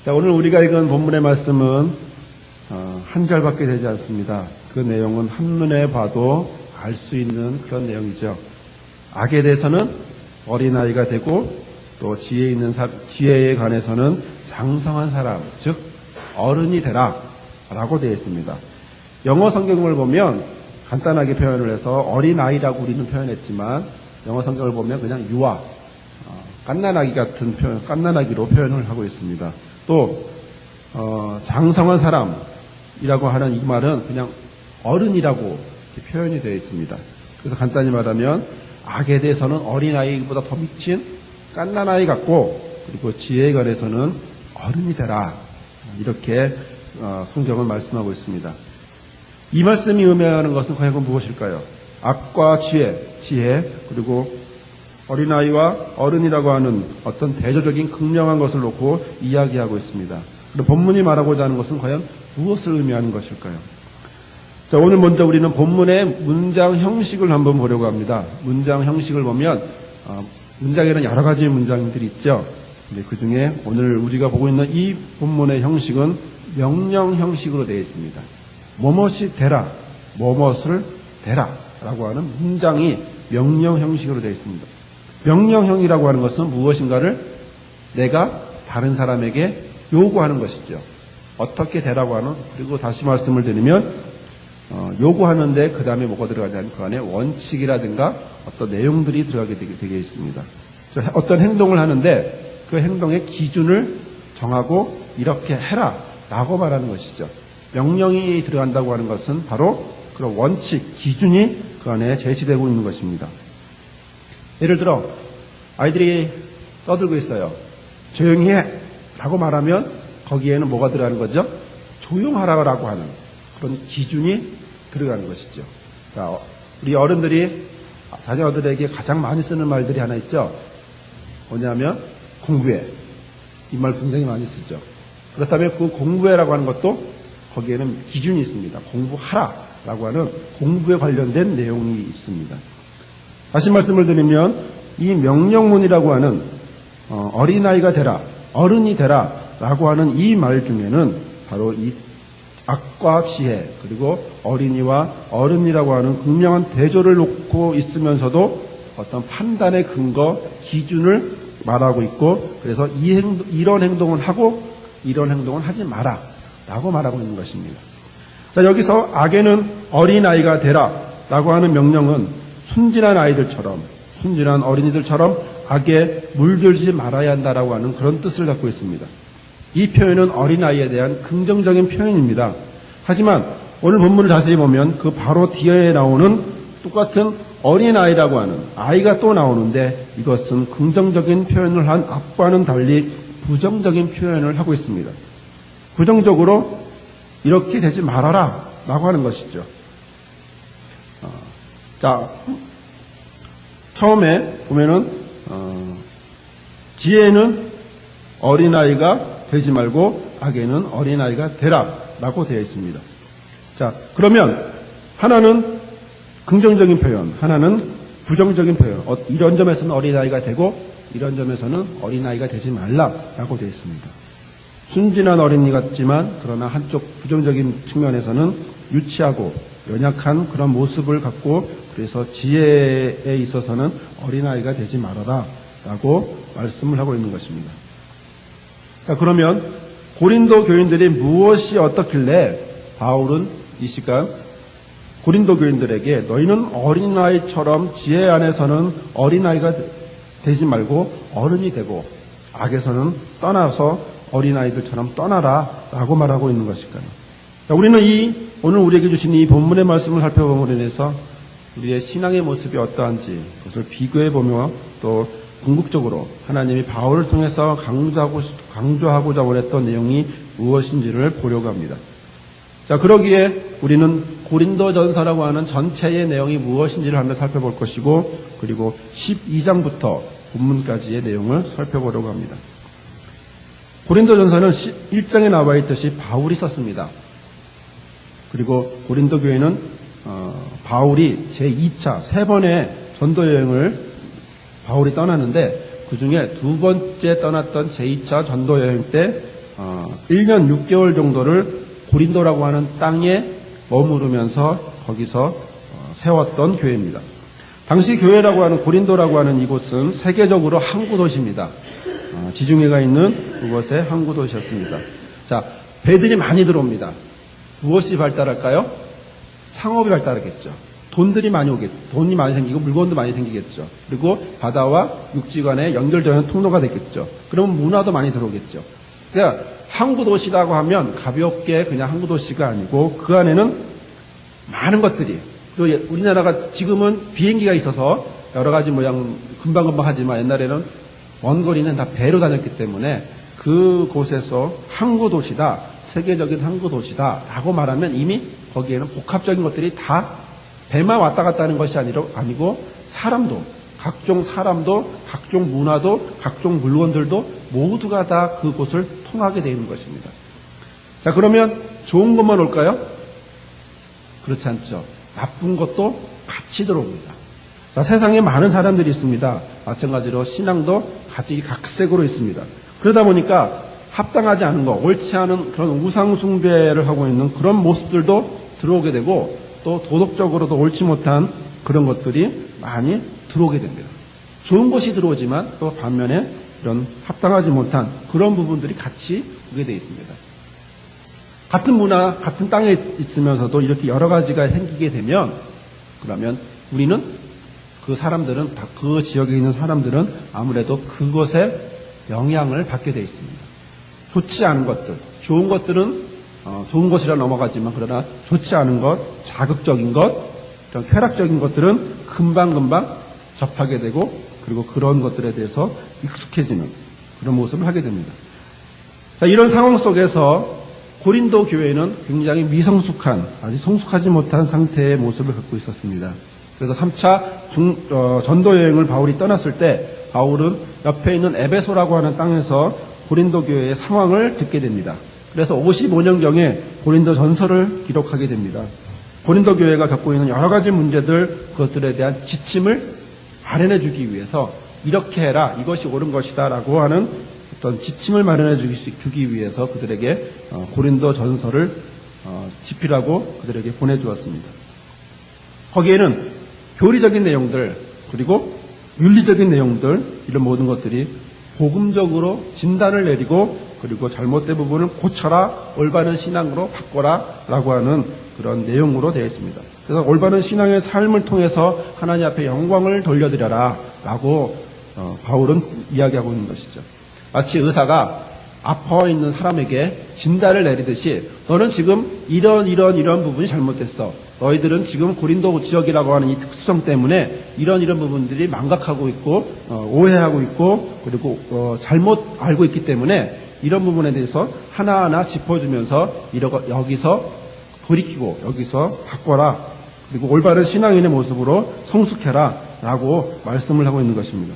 자, 오늘 우리가 읽은 본문의 말씀은 한 절밖에 되지 않습니다. 그 내용은 한눈에 봐도 알 수 있는 그런 내용이죠. 악에 대해서는 어린아이가 되고 또 지혜에 관해서는 장성한 사람, 즉 어른이 되라 라고 되어 있습니다. 영어 성경을 보면 간단하게 표현을 해서 어린아이라고 우리는 표현했지만 영어 성경을 보면 그냥 유아, 갓난아기 같은 표현, 갓난아기로 표현을 하고 있습니다. 또 장성한 사람이라고 하는 이 말은 그냥 어른이라고 표현이 되어 있습니다. 그래서 간단히 말하면 악에 대해서는 어린아이보다 더 미친 갓난아이 같고, 그리고 지혜에 관해서는 어른이 되라, 이렇게 성경은 말씀하고 있습니다. 이 말씀이 의미하는 것은 과연 무엇일까요? 악과 지혜, 그리고 어린아이와 어른이라고 하는 어떤 대조적인 극명한 것을 놓고 이야기하고 있습니다. 그리고 본문이 말하고자 하는 것은 과연 무엇을 의미하는 것일까요? 자, 오늘 먼저 우리는 본문의 문장 형식을 한번 보려고 합니다. 문장 형식을 보면 문장에는 여러 가지 문장들이 있죠. 그 중에 오늘 우리가 보고 있는 이 본문의 형식은 명령 형식으로 되어 있습니다. 뭐뭇이 되라, 뭐뭇을 되라 라고 하는 문장이 명령 형식으로 되어 있습니다. 명령형이라고 하는 것은 무엇인가를 내가 다른 사람에게 요구하는 것이죠. 어떻게 되라고 하는, 그리고 다시 말씀을 드리면 요구하는데 그 다음에 뭐가 들어가냐면 그 안에 원칙이라든가 어떤 내용들이 들어가게 되게 있습니다. 어떤 행동을 하는데 그 행동의 기준을 정하고 이렇게 해라 라고 말하는 것이죠. 명령이 들어간다고 하는 것은 바로 그런 원칙, 기준이 그 안에 제시되고 있는 것입니다. 예를 들어 아이들이 떠들고 있어요. 조용히 해 라고 말하면 거기에는 뭐가 들어가는 거죠? 조용하라고 하는 그런 기준이 들어가는 것이죠. 자, 우리 어른들이 자녀들에게 가장 많이 쓰는 말들이 하나 있죠. 뭐냐면 공부해. 이 말 굉장히 많이 쓰죠. 그렇다면 그 공부해라고 하는 것도 거기에는 기준이 있습니다. 공부하라라고 하는 공부에 관련된 내용이 있습니다. 다시 말씀을 드리면 이 명령문이라고 하는 어린아이가 되라, 어른이 되라 라고 하는 이 말 중에는 바로 이 악과 지혜, 그리고 어린이와 어른이라고 하는 극명한 대조를 놓고 있으면서도 어떤 판단의 근거, 기준을 말하고 있고, 그래서 이런 행동을 하고 이런 행동은 하지 마라 라고 말하고 있는 것입니다. 자, 여기서 악에는 어린아이가 되라 라고 하는 명령은 순진한 아이들처럼, 순진한 어린이들처럼 악에 물들지 말아야 한다라고 하는 그런 뜻을 갖고 있습니다. 이 표현은 어린아이에 대한 긍정적인 표현입니다. 하지만 오늘 본문을 자세히 보면 그 바로 뒤에 나오는 똑같은 어린아이라고 하는 아이가 또 나오는데 이것은 긍정적인 표현을 한 앞과는 달리 부정적인 표현을 하고 있습니다. 부정적으로 이렇게 되지 말아라 라고 하는 것이죠. 자, 처음에 보면은 지혜는 어린아이가 되지 말고 악에는 어린아이가 되라 라고 되어 있습니다. 자, 그러면 하나는 긍정적인 표현, 하나는 부정적인 표현. 이런 점에서는 어린아이가 되고 이런 점에서는 어린아이가 되지 말라 라고 되어 있습니다. 순진한 어린이 같지만 그러나 한쪽 부정적인 측면에서는 유치하고 연약한 그런 모습을 갖고, 그래서 지혜에 있어서는 어린아이가 되지 말아라 라고 말씀을 하고 있는 것입니다. 자, 그러면 고린도 교인들이 무엇이 어떻길래 바울은 이 시간 고린도 교인들에게 너희는 어린아이처럼 지혜 안에서는 어린아이가 되지 말고 어른이 되고 악에서는 떠나서 어린아이들처럼 떠나라 라고 말하고 있는 것일까요? 자, 우리는 오늘 우리에게 주신 이 본문의 말씀을 살펴봄으로 인해서 우리의 신앙의 모습이 어떠한지 그것을 비교해보며 또 궁극적으로 하나님이 바울을 통해서 강조하고자 원했던 내용이 무엇인지를 보려고 합니다. 자, 그러기에 우리는 고린도전서라고 하는 전체의 내용이 무엇인지를 한번 살펴볼 것이고, 그리고 12장부터 본문까지의 내용을 살펴보려고 합니다. 고린도전서는 1장에 나와 있듯이 바울이 썼습니다. 그리고 고린도 교회는 바울이 제2차, 3번의 전도 여행을 바울이 떠났는데 그 중에 2번째 떠났던 제2차 전도 여행 때 1년 6개월 정도를 고린도라고 하는 땅에 머무르면서 거기서 세웠던 교회입니다. 당시 교회라고 하는 고린도라고 하는 이곳은 세계적으로 항구 도시입니다. 지중해가 있는 그곳의 항구 도시였습니다. 자, 배들이 많이 들어옵니다. 무엇이 발달할까요? 상업이 발달하겠죠. 돈이 많이 생기고 물건도 많이 생기겠죠. 그리고 바다와 육지 간에 연결되는 통로가 되겠죠. 그러면 문화도 많이 들어오겠죠. 그러니까 항구 도시라고 하면 가볍게 그냥 항구 도시가 아니고 그 안에는 많은 것들이, 또 우리나라가 지금은 비행기가 있어서 여러 가지 모양 금방금방 하지만 옛날에는 먼 거리는 다 배로 다녔기 때문에 그곳에서 항구 도시다, 세계적인 항구 도시다 라고 말하면 이미 거기에는 복합적인 것들이 다 배만 왔다 갔다 하는 것이 아니고 각종 사람도, 각종 문화도, 각종 물건들도 모두가 다 그곳을 통하게 되어 있는 것입니다. 자, 그러면 좋은 것만 올까요? 그렇지 않죠. 나쁜 것도 같이 들어옵니다. 자, 세상에 많은 사람들이 있습니다. 마찬가지로 신앙도 각색으로 있습니다. 그러다 보니까 합당하지 않은 것, 옳지 않은 그런 우상 숭배를 하고 있는 그런 모습들도 들어오게 되고 또 도덕적으로도 옳지 못한 그런 것들이 많이 들어오게 됩니다. 좋은 것이 들어오지만 또 반면에 이런 합당하지 못한 그런 부분들이 같이 오게 되어 있습니다. 같은 문화, 같은 땅에 있으면서도 이렇게 여러 가지가 생기게 되면 그러면 우리는 그 지역에 있는 사람들은 아무래도 그것에 영향을 받게 되어 있습니다. 좋지 않은 것들, 좋은 것들은 좋은 것이라 넘어가지만 그러나 좋지 않은 것, 자극적인 것, 이런 쾌락적인 것들은 금방금방 접하게 되고 그리고 그런 것들에 대해서 익숙해지는 그런 모습을 하게 됩니다. 자, 이런 상황 속에서 고린도 교회는 굉장히 미성숙한, 아직 성숙하지 못한 상태의 모습을 갖고 있었습니다. 그래서 3차 전도 여행을 바울이 떠났을 때 바울은 옆에 있는 에베소라고 하는 땅에서 고린도 교회의 상황을 듣게 됩니다. 그래서 55년경에 고린도 전서를 기록하게 됩니다. 고린도 교회가 겪고 있는 여러 가지 문제들, 그것들에 대한 지침을 마련해 주기 위해서 이렇게 해라, 이것이 옳은 것이다 라고 하는 어떤 지침을 마련해 주기 위해서 그들에게 고린도 전서를 집필하고 그들에게 보내주었습니다. 거기에는 교리적인 내용들 그리고 윤리적인 내용들, 이런 모든 것들이 복음적으로 진단을 내리고 그리고 잘못된 부분을 고쳐라, 올바른 신앙으로 바꿔라 라고 하는 그런 내용으로 되어 있습니다. 그래서 올바른 신앙의 삶을 통해서 하나님 앞에 영광을 돌려드려라 라고 바울은 이야기하고 있는 것이죠. 마치 의사가 아파 있는 사람에게 진단을 내리듯이 너는 지금 이런 부분이 잘못됐어. 너희들은 지금 고린도 지역이라고 하는 이 특수성 때문에 이런 부분들이 망각하고 있고 오해하고 있고 그리고 잘못 알고 있기 때문에 이런 부분에 대해서 하나하나 짚어주면서 여기서 돌이키고 여기서 바꿔라. 그리고 올바른 신앙인의 모습으로 성숙해라 라고 말씀을 하고 있는 것입니다.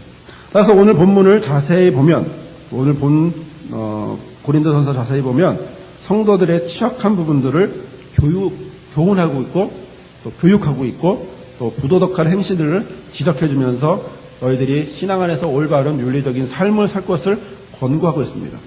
따라서 오늘 본문을 자세히 보면, 오늘 본 고린도전서 자세히 보면 성도들의 취약한 부분들을 교훈하고 있고 또 교육하고 있고 또 부도덕한 행실들을 지적해주면서 너희들이 신앙 안에서 올바른 윤리적인 삶을 살 것을 권고하고 있습니다.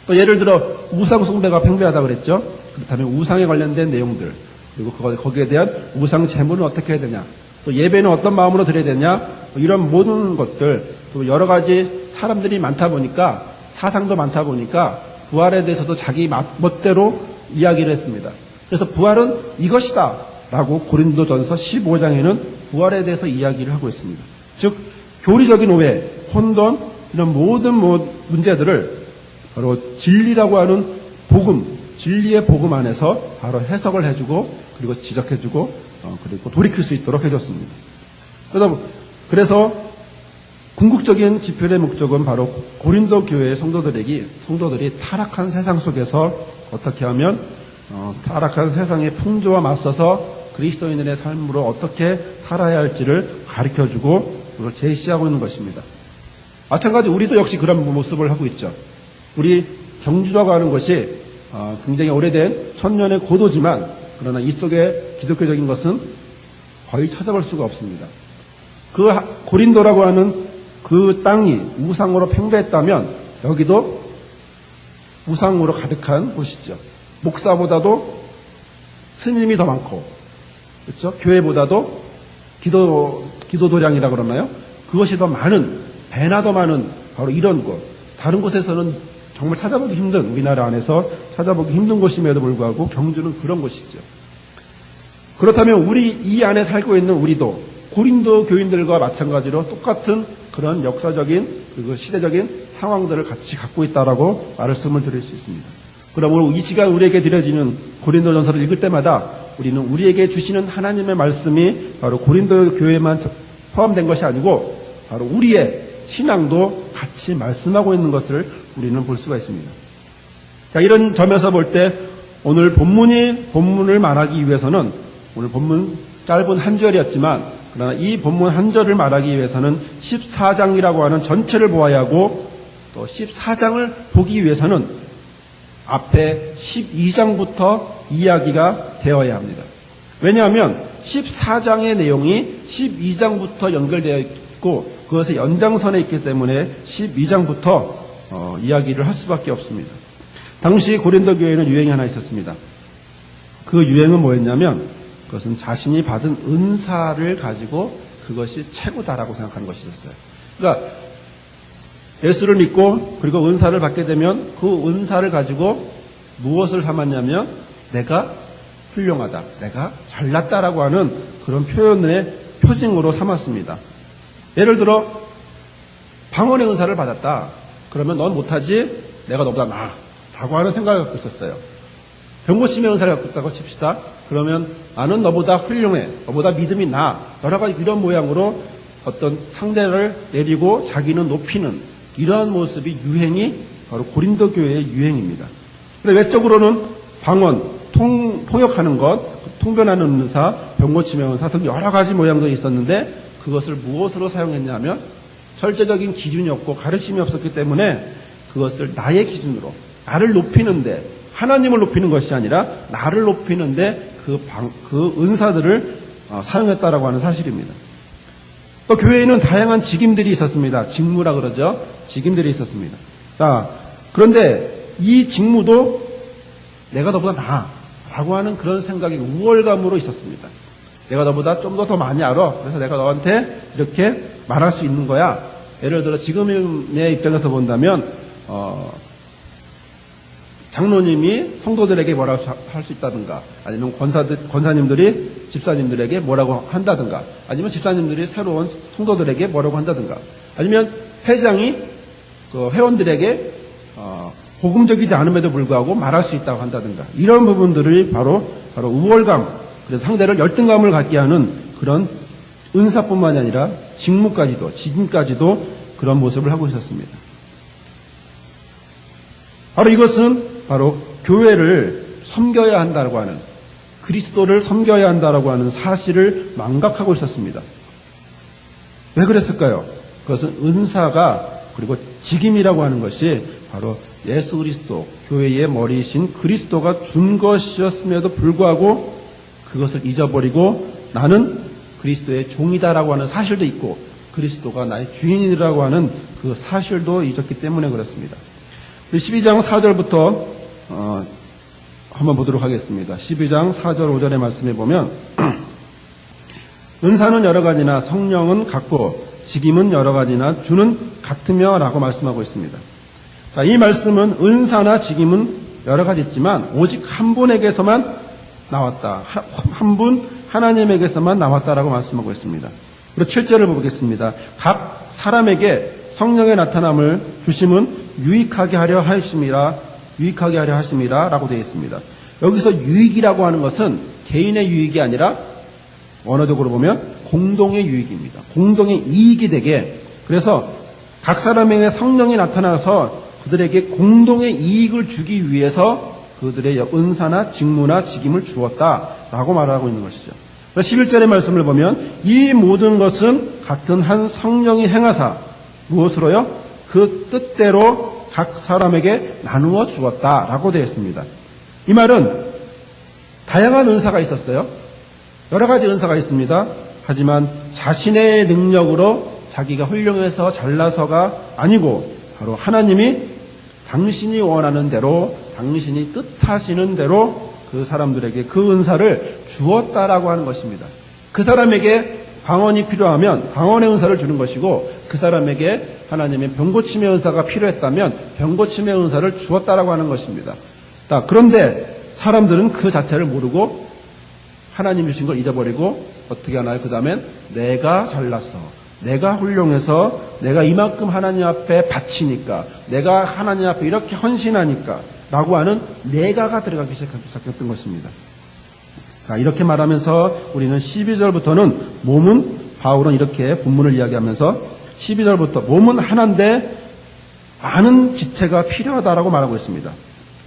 또 예를 들어 우상 숭배가 팽배하다고 그랬죠. 그렇다면 우상에 관련된 내용들, 그리고 거기에 대한 우상 제물은 어떻게 해야 되냐, 또 예배는 어떤 마음으로 드려야 되냐, 이런 모든 것들, 또 여러 가지 사람들이 많다 보니까, 사상도 많다 보니까 부활에 대해서도 자기 멋대로 이야기를 했습니다. 그래서 부활은 이것이다 라고 고린도전서 15장에는 부활에 대해서 이야기를 하고 있습니다. 즉 교리적인 오해, 혼돈, 이런 모든 문제들을 바로 진리라고 하는 복음, 진리의 복음 안에서 바로 해석을 해주고 그리고 지적해주고 그리고 돌이킬 수 있도록 해줬습니다. 그래서 궁극적인 집필의 목적은 바로 고린도 교회의 성도들이 타락한 세상 속에서 어떻게 하면 타락한 세상의 풍조와 맞서서 그리스도인의 삶으로 어떻게 살아야 할지를 가르쳐주고 그걸 제시하고 있는 것입니다. 마찬가지 우리도 역시 그런 모습을 하고 있죠. 우리 경주라고 하는 것이 굉장히 오래된 천년의 고도지만 그러나 이 속에 기독교적인 것은 거의 찾아볼 수가 없습니다. 그 고린도라고 하는 그 땅이 우상으로 팽배했다면 여기도 우상으로 가득한 곳이죠. 목사보다도 스님이 더 많고, 그렇죠? 교회보다도 기도도량이라고 그러나요? 그것이 더 많은, 배나 더 많은 바로 이런 곳. 다른 곳에서는 정말 찾아보기 힘든, 우리나라 안에서 찾아보기 힘든 곳임에도 불구하고 경주는 그런 곳이죠. 그렇다면 우리 이 안에 살고 있는 우리도 고린도 교인들과 마찬가지로 똑같은 그런 역사적인 그리고 시대적인 상황들을 같이 갖고 있다라고 말씀을 드릴 수 있습니다. 그러므로 이 시간 우리에게 드려지는 고린도전서를 읽을 때마다 우리는 우리에게 주시는 하나님의 말씀이 바로 고린도 교회만 포함된 것이 아니고 바로 우리의 신앙도 같이 말씀하고 있는 것을 우리는 볼 수가 있습니다. 자, 이런 점에서 볼 때 오늘 본문을 말하기 위해서는 오늘 본문 짧은 한 절이었지만 그러나 이 본문 한 절을 말하기 위해서는 14장이라고 하는 전체를 보아야 하고 또 14장을 보기 위해서는 앞에 12장부터 이야기가 되어야 합니다. 왜냐하면 14장의 내용이 12장부터 연결되어 있고 그것의 연장선에 있기 때문에 12장부터 이야기를 할 수밖에 없습니다. 당시 고린도 교회에는 유행이 하나 있었습니다. 그 유행은 뭐였냐면 그것은 자신이 받은 은사를 가지고 그것이 최고다라고 생각하는 것이 있었어요. 그러니까 예수를 믿고 그리고 은사를 받게 되면 그 은사를 가지고 무엇을 삼았냐면 내가 훌륭하다, 내가 잘났다라고 하는 그런 표현의 표징으로 삼았습니다. 예를 들어 방언의 은사를 받았다. 그러면 넌 못하지, 내가 너보다 나아 라고 하는 생각을 갖고 있었어요. 병고침의 은사를 갖고 있다고 칩시다. 그러면 나는 너보다 훌륭해, 너보다 믿음이 나아, 여러 가지 이런 모양으로 어떤 상대를 내리고 자기는 높이는 이러한 모습이 유행이 바로 고린도 교회의 유행입니다. 그런데 외적으로는 방언, 통역하는 것, 통변하는 은사, 병고침의 은사 등 여러 가지 모양들이 있었는데 그것을 무엇으로 사용했냐면 절대적인 기준이 없고 가르침이 없었기 때문에 그것을 나의 기준으로 나를 높이는데 하나님을 높이는 것이 아니라 나를 높이는데 그 은사들을 사용했다라고 하는 사실입니다. 또 교회에는 다양한 직임들이 있었습니다. 직무라 그러죠. 직임들이 있었습니다. 자, 그런데 이 직무도 내가 너보다 나아 라고 하는 그런 생각이 우월감으로 있었습니다. 내가 너보다 좀 더 많이 알아. 그래서 내가 너한테 이렇게 말할 수 있는 거야. 예를 들어 지금의 입장에서 본다면 장로님이 성도들에게 뭐라고 할 수 있다든가 아니면 권사님들이 집사님들에게 뭐라고 한다든가 아니면 집사님들이 새로운 성도들에게 뭐라고 한다든가 아니면 회장이 그 회원들에게 복음적이지 않음에도 불구하고 말할 수 있다고 한다든가 이런 부분들이 바로 우월감, 그래서 상대를 열등감을 갖게 하는 그런 은사뿐만이 아니라 직무까지도 직임까지도 그런 모습을 하고 있었습니다. 바로 이것은 바로 교회를 섬겨야 한다고 하는, 그리스도를 섬겨야 한다고 하는 사실을 망각하고 있었습니다. 왜 그랬을까요? 그것은 은사가 그리고 직임이라고 하는 것이 바로 예수 그리스도, 교회의 머리이신 그리스도가 준 것이었음에도 불구하고 그것을 잊어버리고 나는 그리스도의 종이다라고 하는 사실도 있고 그리스도가 나의 주인이라고 하는 그 사실도 잊었기 때문에 그렇습니다. 12장 4절부터 한번 보도록 하겠습니다. 12장 4절 5절의 말씀에 보면 은사는 여러 가지나 성령은 같고 직임은 여러 가지나 주는 같으며 라고 말씀하고 있습니다. 자, 이 말씀은 은사나 직임은 여러 가지 있지만 오직 한 분에게서만 나왔다. 한 분 하나님에게서만 나왔다라고 말씀하고 있습니다. 그리고 7절을 보겠습니다. 각 사람에게 성령의 나타남을 주심은 유익하게 하려 하심이라 라고 되어 있습니다. 여기서 유익이라고 하는 것은 개인의 유익이 아니라 원어적으로 보면 공동의 유익입니다. 공동의 이익이 되게, 그래서 각 사람에게 성령이 나타나서 그들에게 공동의 이익을 주기 위해서 그들의 은사나 직무나 직임을 주었다라고 말하고 있는 것이죠. 11절의 말씀을 보면 이 모든 것은 같은 한 성령이 행하사 무엇으로요? 그 뜻대로 각 사람에게 나누어 주었다라고 되어 있습니다. 이 말은 다양한 은사가 있었어요. 여러 가지 은사가 있습니다. 하지만 자신의 능력으로 자기가 훌륭해서 잘나서가 아니고 바로 하나님이 당신이 원하는 대로, 당신이 뜻하시는 대로 그 사람들에게 그 은사를 주었다라고 하는 것입니다. 그 사람에게 방언이 필요하면 방언의 은사를 주는 것이고, 그 사람에게 하나님의 병고침의 은사가 필요했다면 병고침의 은사를 주었다라고 하는 것입니다. 자, 그런데 사람들은 그 자체를 모르고 하나님 주신 걸 잊어버리고 어떻게 하나요? 그 다음엔 내가 잘났어, 내가 훌륭해서, 내가 이만큼 하나님 앞에 바치니까, 내가 하나님 앞에 이렇게 헌신하니까 라고 하는 내가가 들어가기 시작했던 것입니다. 자, 이렇게 말하면서 우리는 12절부터는 몸은, 바울은 이렇게 본문을 이야기하면서 12절부터 몸은 하나인데 많은 지체가 필요하다라고 말하고 있습니다.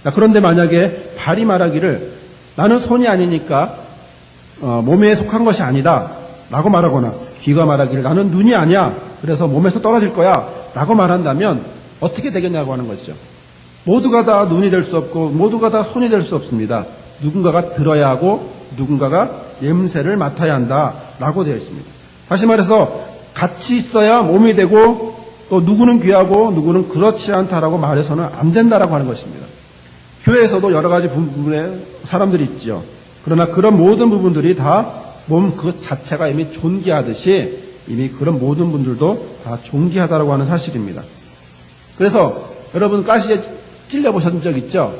자, 그런데 만약에 발이 말하기를 나는 손이 아니니까 몸에 속한 것이 아니다 라고 말하거나, 귀가 말하기를 나는 눈이 아니야 그래서 몸에서 떨어질 거야 라고 말한다면 어떻게 되겠냐고 하는 것이죠. 모두가 다 눈이 될 수 없고 모두가 다 손이 될 수 없습니다. 누군가가 들어야 하고 누군가가 냄새를 맡아야 한다라고 되어 있습니다. 다시 말해서 같이 있어야 몸이 되고, 또 누구는 귀하고 누구는 그렇지 않다라고 말해서는 안 된다라고 하는 것입니다. 교회에서도 여러 가지 부분의 사람들이 있죠. 그러나 그런 모든 부분들이 다 몸 그 자체가 이미 존귀하듯이 이미 그런 모든 분들도 다 존귀하다라고 하는 사실입니다. 그래서 여러분 가시에 찔려보신 적 있죠?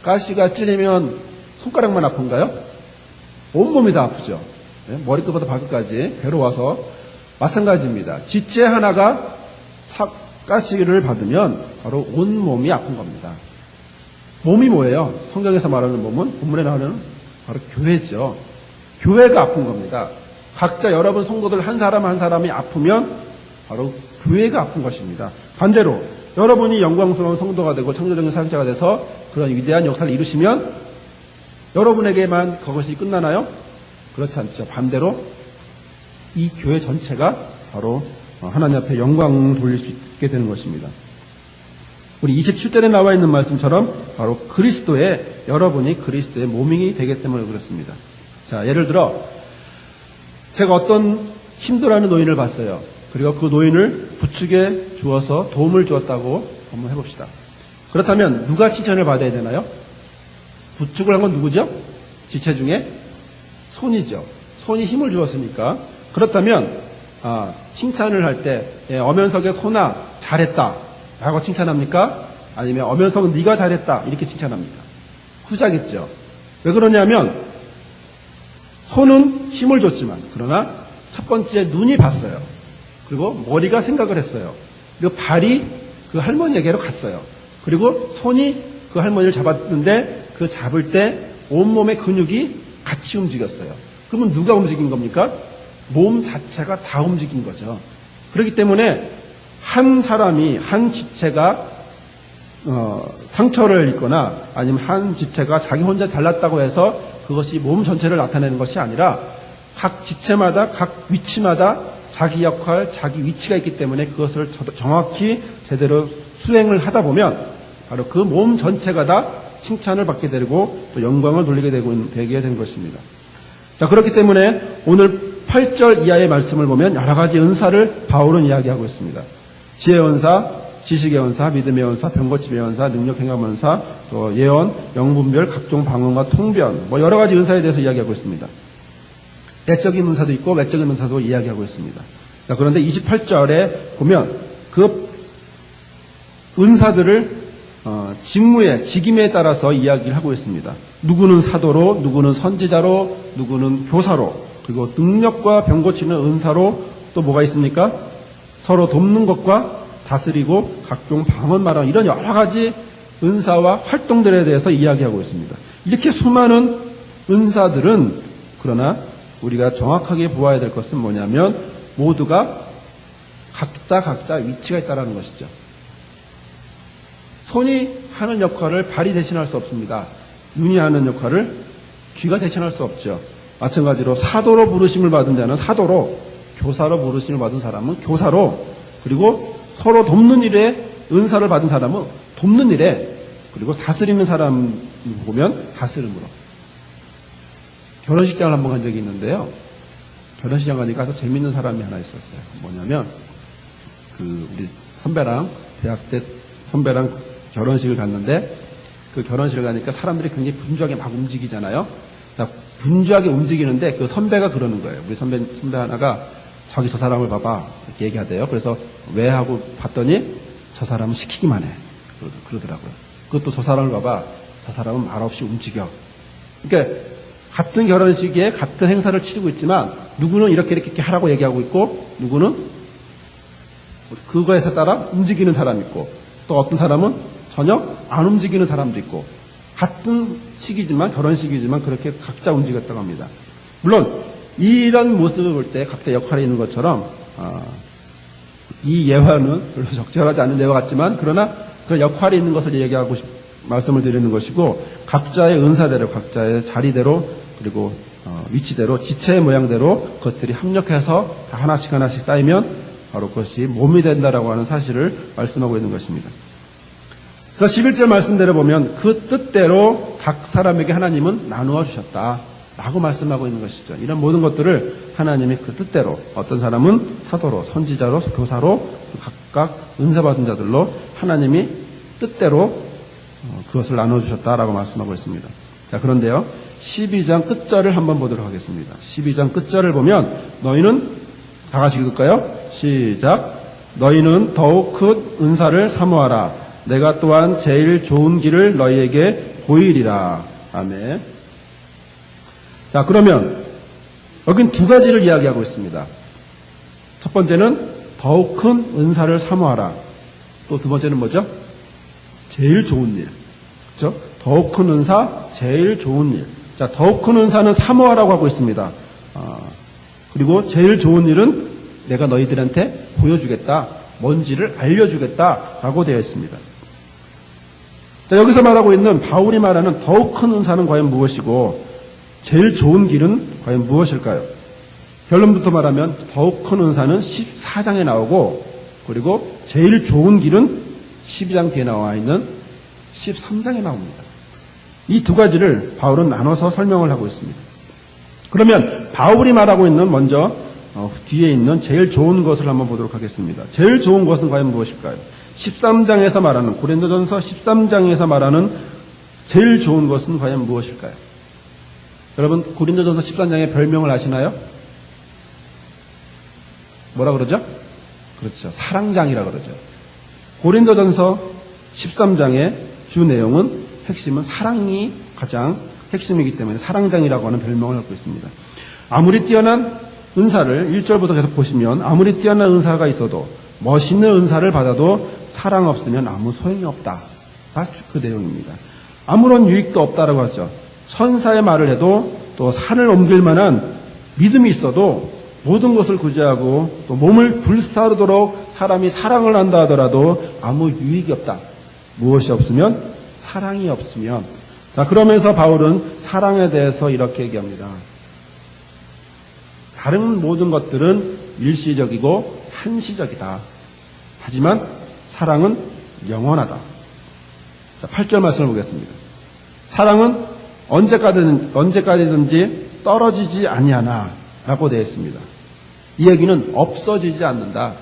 가시가 찔리면 손가락만 아픈가요? 온몸이 다 아프죠. 머리끝부터 발끝까지 괴로워서 마찬가지입니다. 지체 하나가 가시를 받으면 바로 온몸이 아픈 겁니다. 몸이 뭐예요? 성경에서 말하는 몸은, 본문에 나오는 바로 교회죠. 교회가 아픈 겁니다. 각자 여러분 성도들 한 사람 한 사람이 아프면 바로 교회가 아픈 것입니다. 반대로 여러분이 영광스러운 성도가 되고 창조적인 사역자가 돼서 그런 위대한 역사를 이루시면 여러분에게만 그것이 끝나나요? 그렇지 않죠. 반대로 이 교회 전체가 바로 하나님 앞에 영광을 돌릴 수 있게 되는 것입니다. 우리 27절에 나와 있는 말씀처럼 바로 여러분이 그리스도의 몸이 되기 때문에 그렇습니다. 자, 예를 들어 제가 어떤 힘들어하는 노인을 봤어요. 그리고 그 노인을 부축에 주어서 도움을 주었다고 한번 해봅시다. 그렇다면 누가 칭찬을 받아야 되나요? 부축을 한 건 누구죠? 지체 중에 손이죠. 손이 힘을 주었으니까. 그렇다면 칭찬을 할 때 엄연석의 손아 잘했다 라고 칭찬합니까? 아니면 엄연석은 네가 잘했다 이렇게 칭찬합니까? 후자겠죠. 왜 그러냐면 손은 힘을 줬지만, 그러나 첫 번째 눈이 봤어요. 그리고 머리가 생각을 했어요. 그리고 발이 그 할머니에게로 갔어요. 그리고 손이 그 할머니를 잡았는데 그 잡을 때 온몸의 근육이 같이 움직였어요. 그러면 누가 움직인 겁니까? 몸 자체가 다 움직인 거죠. 그렇기 때문에 한 사람이, 한 지체가 상처를 입거나 아니면 한 지체가 자기 혼자 잘났다고 해서 그것이 몸 전체를 나타내는 것이 아니라 각 지체마다, 각 위치마다 자기 역할, 자기 위치가 있기 때문에 그것을 정확히 제대로 수행을 하다 보면 바로 그 몸 전체가 다 칭찬을 받게 되고 또 영광을 돌리게 되게 된 것입니다. 자, 그렇기 때문에 오늘 8절 이하의 말씀을 보면 여러 가지 은사를 바울은 이야기하고 있습니다. 지혜의 은사, 지식의 은사, 믿음의 은사, 병고침의 은사, 능력 행함 은사, 또 예언, 영분별, 각종 방언과 통변, 여러 가지 은사에 대해서 이야기하고 있습니다. 내적인 은사도 있고 외적인 은사도 이야기하고 있습니다. 자, 그런데 28절에 보면 그 은사들을 직무에, 직임에 따라서 이야기를 하고 있습니다. 누구는 사도로, 누구는 선지자로, 누구는 교사로, 그리고 능력과 병고치는 은사로 또 뭐가 있습니까? 서로 돕는 것과 다스리고 각종 방언 말하는 이런 여러 가지 은사와 활동들에 대해서 이야기하고 있습니다. 이렇게 수많은 은사들은, 그러나 우리가 정확하게 보아야 될 것은 뭐냐면 모두가 각자 위치가 있다는 것이죠. 손이 하는 역할을 발이 대신할 수 없습니다. 눈이 하는 역할을 귀가 대신할 수 없죠. 마찬가지로 사도로 부르심을 받은 자는 사도로, 교사로 부르심을 받은 사람은 교사로, 그리고 서로 돕는 일에 은사를 받은 사람은 돕는 일에, 그리고 다스리는 사람 보면 다스림으로. 결혼식장을 한번 간 적이 있는데요. 결혼식장 가니까 아주 재밌는 사람이 하나 있었어요. 뭐냐면 우리 선배랑 대학 때 선배랑 결혼식을 갔는데 그 결혼식을 가니까 사람들이 굉장히 분주하게 막 움직이잖아요. 자, 분주하게 움직이는데 그 선배가 그러는 거예요. 우리 선배 하나가 저기 저 사람을 봐봐 이렇게 얘기하대요. 그래서 왜 하고 봤더니 저 사람은 시키기만 해. 그러더라고요. 그것도 저 사람을 봐봐. 저 사람은 말없이 움직여. 그러니까 같은 결혼식에 같은 행사를 치르고 있지만 누구는 이렇게 하라고 얘기하고 있고 누구는 그거에 따라 움직이는 사람이 있고 또 어떤 사람은 전혀 안 움직이는 사람도 있고 같은 시기지만 결혼식이지만 그렇게 각자 움직였다고 합니다. 물론 이런 모습을 볼 때 각자 역할이 있는 것처럼 이 예화는 별로 적절하지 않은 예화 같지만 그러나 그 역할이 있는 것을 얘기하고 말씀을 드리는 것이고 각자의 은사대로 각자의 자리대로 그리고 위치대로 지체의 모양대로 그것들이 합력해서 하나씩 쌓이면 바로 그것이 몸이 된다라고 하는 사실을 말씀하고 있는 것입니다. 그래서 11절 말씀대로 보면 그 뜻대로 각 사람에게 하나님은 나누어 주셨다 라고 말씀하고 있는 것이죠. 이런 모든 것들을 하나님이 그 뜻대로 어떤 사람은 사도로 선지자로 교사로 각각 은사받은 자들로 하나님이 뜻대로 그것을 나눠주셨다라고 말씀하고 있습니다. 자, 그런데요 12장 끝절을 한번 보도록 하겠습니다. 12장 끝절을 보면 너희는 다 같이 읽을까요? 시작. 너희는 더욱 큰 은사를 사모하라. 내가 또한 제일 좋은 길을 너희에게 보이리라. 아멘. 자, 그러면 여긴 두 가지를 이야기하고 있습니다. 첫 번째는 더욱 큰 은사를 사모하라. 또 두 번째는 뭐죠? 제일 좋은 일. 그렇죠? 더욱 큰 은사, 제일 좋은 일. 자, 더욱 큰 은사는 사모하라고 하고 있습니다. 그리고 제일 좋은 일은 내가 너희들한테 보여주겠다. 뭔지를 알려주겠다라고 되어 있습니다. 자, 여기서 말하고 있는 바울이 말하는 더욱 큰 은사는 과연 무엇이고 제일 좋은 길은 과연 무엇일까요? 결론부터 말하면 더욱 큰 은사는 14장에 나오고 그리고 제일 좋은 길은 12장 뒤에 나와 있는 13장에 나옵니다. 이 두 가지를 바울은 나눠서 설명을 하고 있습니다. 그러면 바울이 말하고 있는 먼저 뒤에 있는 제일 좋은 것을 한번 보도록 하겠습니다. 제일 좋은 것은 과연 무엇일까요? 13장에서 말하는 고린도전서 13장에서 말하는 제일 좋은 것은 과연 무엇일까요? 여러분 고린도전서 13장의 별명을 아시나요? 뭐라 그러죠? 그렇죠. 사랑장이라 그러죠. 고린도전서 13장의 주 내용은 핵심은 사랑이 가장 핵심이기 때문에 사랑장이라고 하는 별명을 갖고 있습니다. 아무리 뛰어난 은사를 1절부터 계속 보시면 아무리 뛰어난 은사가 있어도 멋있는 은사를 받아도 사랑 없으면 아무 소용이 없다. 그 내용입니다. 아무런 유익도 없다라고 하죠. 천사의 말을 해도 또 산을 옮길 만한 믿음이 있어도 모든 것을 구제하고 또 몸을 불사르도록 사람이 사랑을 한다 하더라도 아무 유익이 없다. 무엇이 없으면 사랑이 없으면. 자, 그러면서 바울은 사랑에 대해서 이렇게 얘기합니다. 다른 모든 것들은 일시적이고 한시적이다. 하지만 사랑은 영원하다. 자, 8절 말씀을 보겠습니다. 사랑은 언제까지든지 떨어지지 아니하나 라고 되어 있습니다. 이 얘기는 없어지지 않는다.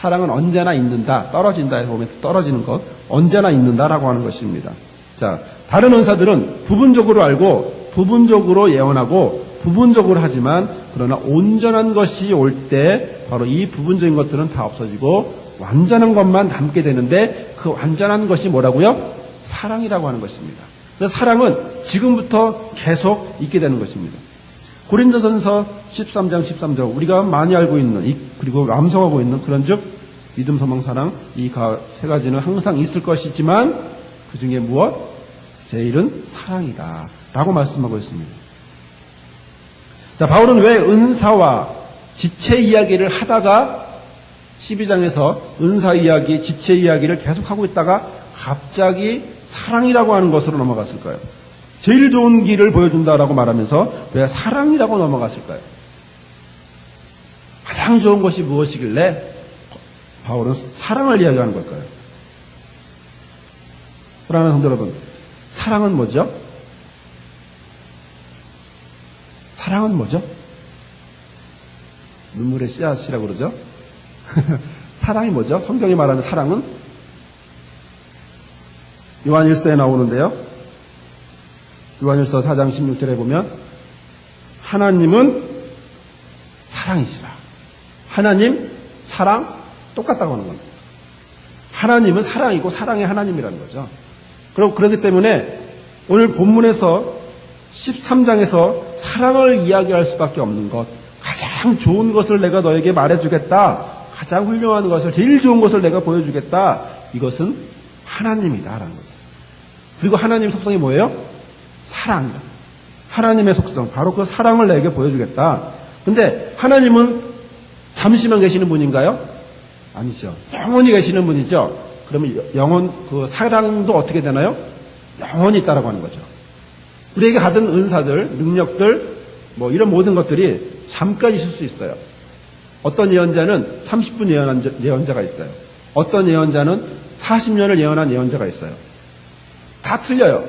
사랑은 언제나 있는다. 떨어진다에서 보면 떨어지는 것, 언제나 있는다라고 하는 것입니다. 자, 다른 은사들은 부분적으로 알고 부분적으로 예언하고 부분적으로 하지만 그러나 온전한 것이 올 때 바로 이 부분적인 것들은 다 없어지고 완전한 것만 남게 되는데 그 완전한 것이 뭐라고요? 사랑이라고 하는 것입니다. 그래서 사랑은 지금부터 계속 있게 되는 것입니다. 고린도전서 13장 13절 우리가 많이 알고 있는 그리고 암송하고 있는 그런즉 믿음, 소망, 사랑 이 세 가지는 항상 있을 것이지만 그 중에 무엇? 제일은 사랑이다 라고 말씀하고 있습니다. 자, 바울은 왜 은사와 지체 이야기를 하다가 12장에서 은사 이야기, 지체 이야기를 계속하고 있다가 갑자기 사랑이라고 하는 것으로 넘어갔을까요? 제일 좋은 길을 보여준다라고 말하면서 왜 사랑이라고 넘어갔을까요? 가장 좋은 것이 무엇이길래 바울은 사랑을 이야기하는 걸까요? 사랑하는 성도 여러분, 사랑은 뭐죠? 사랑은 뭐죠? 눈물의 씨앗이라고 그러죠? 사랑이 뭐죠? 성경이 말하는 사랑은 요한일서에 나오는데요. 요한일서 4장 16절에 보면 하나님은 사랑이시라. 하나님, 사랑 똑같다고 하는 겁니다. 하나님은 사랑이고 사랑의 하나님이라는 거죠. 그렇기 때문에 오늘 본문에서 13장에서 사랑을 이야기할 수밖에 없는 것, 가장 좋은 것을 내가 너에게 말해주겠다, 가장 훌륭한 것을, 제일 좋은 것을 내가 보여주겠다, 이것은 하나님이다라는 거죠. 그리고 하나님 속성이 뭐예요? 사랑이다. 하나님의 속성, 바로 그 사랑을 내게 보여주겠다. 근데 하나님은 잠시만 계시는 분인가요? 아니죠. 영원히 계시는 분이죠. 그러면 그 사랑도 어떻게 되나요? 영원히 있다라고 하는 거죠. 우리에게 받은 은사들, 능력들, 이런 모든 것들이 잠깐 있을 수 있어요. 어떤 예언자는 30분 예언한 예언자가 있어요. 어떤 예언자는 40년을 예언한 예언자가 있어요. 다 틀려요.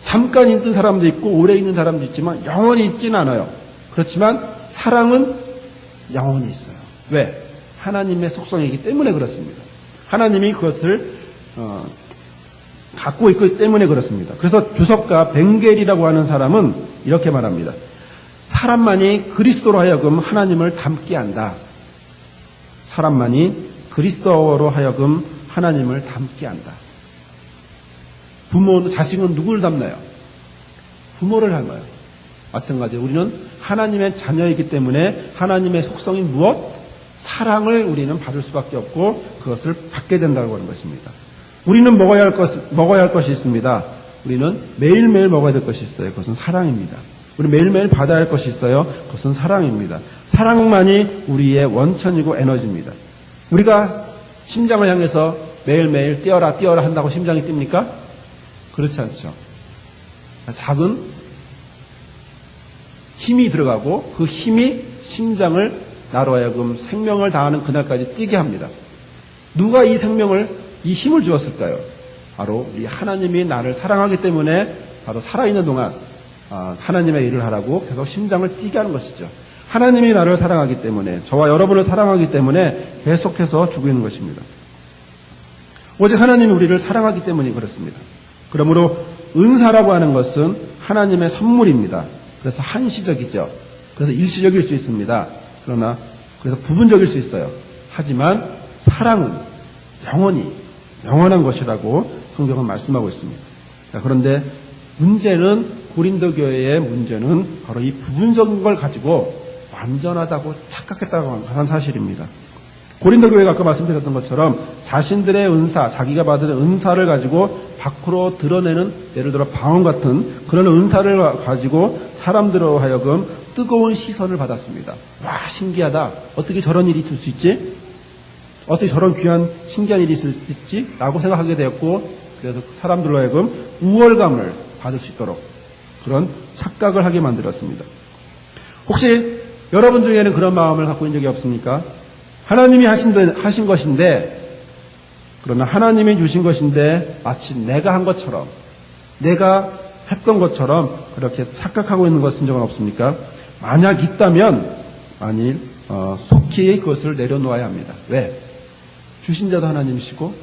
잠깐 있는 사람도 있고 오래 있는 사람도 있지만 영원히 있지는 않아요. 그렇지만 사랑은 영원히 있어요. 왜? 하나님의 속성이기 때문에 그렇습니다. 하나님이 그것을 갖고 있기 때문에 그렇습니다. 그래서 주석가 벵겔이라고 하는 사람은 이렇게 말합니다. 사람만이 그리스도로 하여금 하나님을 닮게 한다. 사람만이 그리스도로 하여금 하나님을 닮게 한다. 자식은 누구를 닮나요? 부모를 닮아요. 마찬가지로 우리는 하나님의 자녀이기 때문에 하나님의 속성이 무엇? 사랑을 우리는 받을 수밖에 없고 그것을 받게 된다고 하는 것입니다. 우리는 먹어야 할 것이 있습니다. 우리는 매일매일 먹어야 될 것이 있어요. 그것은 사랑입니다. 우리 매일매일 받아야 할 것이 있어요. 그것은 사랑입니다. 사랑만이 우리의 원천이고 에너지입니다. 우리가 심장을 향해서 매일매일 뛰어라 한다고 심장이 뜁니까? 그렇지 않죠. 작은 힘이 들어가고 그 힘이 심장을 나로 하여금 생명을 다하는 그날까지 뛰게 합니다. 누가 이 힘을 주었을까요? 바로 이 하나님이 나를 사랑하기 때문에 바로 살아있는 동안 하나님의 일을 하라고 계속 심장을 뛰게 하는 것이죠. 하나님이 나를 사랑하기 때문에, 저와 여러분을 사랑하기 때문에 계속해서 주고 있는 것입니다. 오직 하나님이 우리를 사랑하기 때문에 그렇습니다. 그러므로 은사라고 하는 것은 하나님의 선물입니다. 그래서 한시적이죠. 그래서 일시적일 수 있습니다. 그래서 부분적일 수 있어요. 하지만 사랑은 영원한 것이라고 성경은 말씀하고 있습니다. 그런데 문제는 고린도 교회의 문제는 바로 이 부분적인 걸 가지고 완전하다고 착각했다고 하는 사실입니다. 고린도 교회가 아까 말씀드렸던 것처럼 자신들의 은사, 자기가 받은 은사를 가지고 밖으로 드러내는, 예를 들어 방언 같은 그런 은사를 가지고 사람들로 하여금 뜨거운 시선을 받았습니다. 와, 신기하다. 어떻게 저런 일이 있을 수 있지? 어떻게 저런 귀한 신기한 일이 있을 수 있지? 라고 생각하게 되었고, 그래서 사람들로 하여금 우월감을 받을 수 있도록 그런 착각을 하게 만들었습니다. 혹시 여러분 중에는 그런 마음을 갖고 있는 적이 없습니까? 하나님이 하신 것인데, 그러나 하나님이 주신 것인데 마치 내가 한 것처럼, 내가 했던 것처럼 그렇게 착각하고 있는 것은 적은 없습니까? 만약 있다면 속히 그것을 내려놓아야 합니다. 왜? 주신 자도 하나님이시고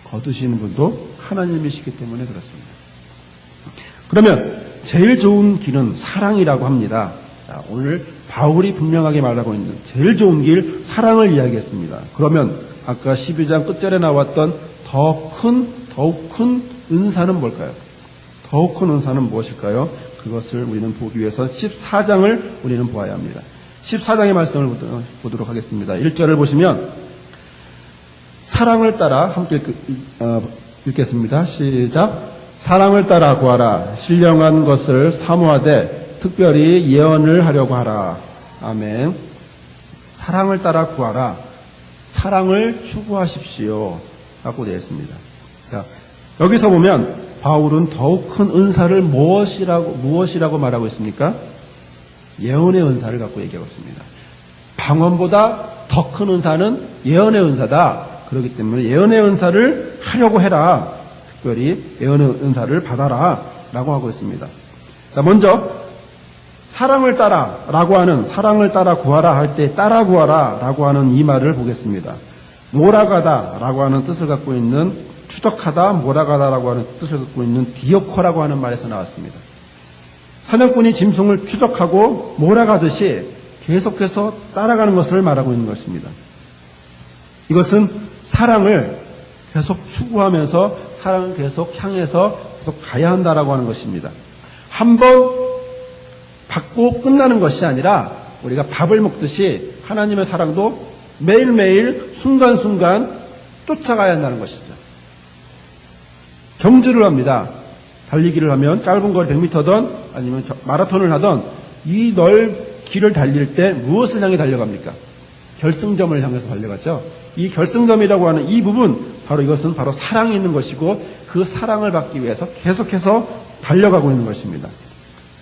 거두시는 분도 하나님이시기 때문에 그렇습니다. 그러면 제일 좋은 길은 사랑이라고 합니다. 자, 오늘 바울이 분명하게 말하고 있는 제일 좋은 길, 사랑을 이야기했습니다. 그러면 아까 12장 끝절에 나왔던 더욱 큰 은사는 뭘까요? 더욱 큰 은사는 무엇일까요? 그것을 우리는 보기 위해서 14장을 우리는 보아야 합니다. 14장의 말씀을 보도록 하겠습니다. 1절을 보시면 사랑을 따라 함께 읽겠습니다. 시작. 사랑을 따라 구하라. 신령한 것을 사모하되 특별히 예언을 하려고 하라. 아멘. 사랑을 따라 구하라. 사랑을 추구하십시오. 라고 되어 있습니다. 자, 여기서 보면 바울은 더욱 큰 은사를 무엇이라고 말하고 있습니까? 예언의 은사를 갖고 얘기하고 있습니다. 방언보다 더 큰 은사는 예언의 은사다. 그렇기 때문에 예언의 은사를 하려고 해라. 특별히 예언의 은사를 받아라. 라고 하고 있습니다. 자, 먼저 사랑을 따라 구하라 할 때 따라 구하라 라고 하는 이 말을 보겠습니다. 몰아가다 라고 하는 뜻을 갖고 있는 추적하다, 몰아가다라고 하는 뜻을 갖고 있는 디오코라고 하는 말에서 나왔습니다. 사냥꾼이 짐승을 추적하고 몰아가듯이 계속해서 따라가는 것을 말하고 있는 것입니다. 이것은 사랑을 계속 추구하면서 사랑을 계속 향해서 계속 가야 한다라고 하는 것입니다. 한번 받고 끝나는 것이 아니라 우리가 밥을 먹듯이 하나님의 사랑도 매일매일 순간순간 쫓아가야 한다는 것이죠. 경주를 합니다. 달리기를 하면 짧은 거리 100m든 아니면 마라톤을 하던 이 길을 달릴 때 무엇을 향해 달려갑니까? 결승점을 향해서 달려가죠. 이 결승점이라고 하는 이 부분, 이것은 바로 사랑이 있는 것이고 그 사랑을 받기 위해서 계속해서 달려가고 있는 것입니다.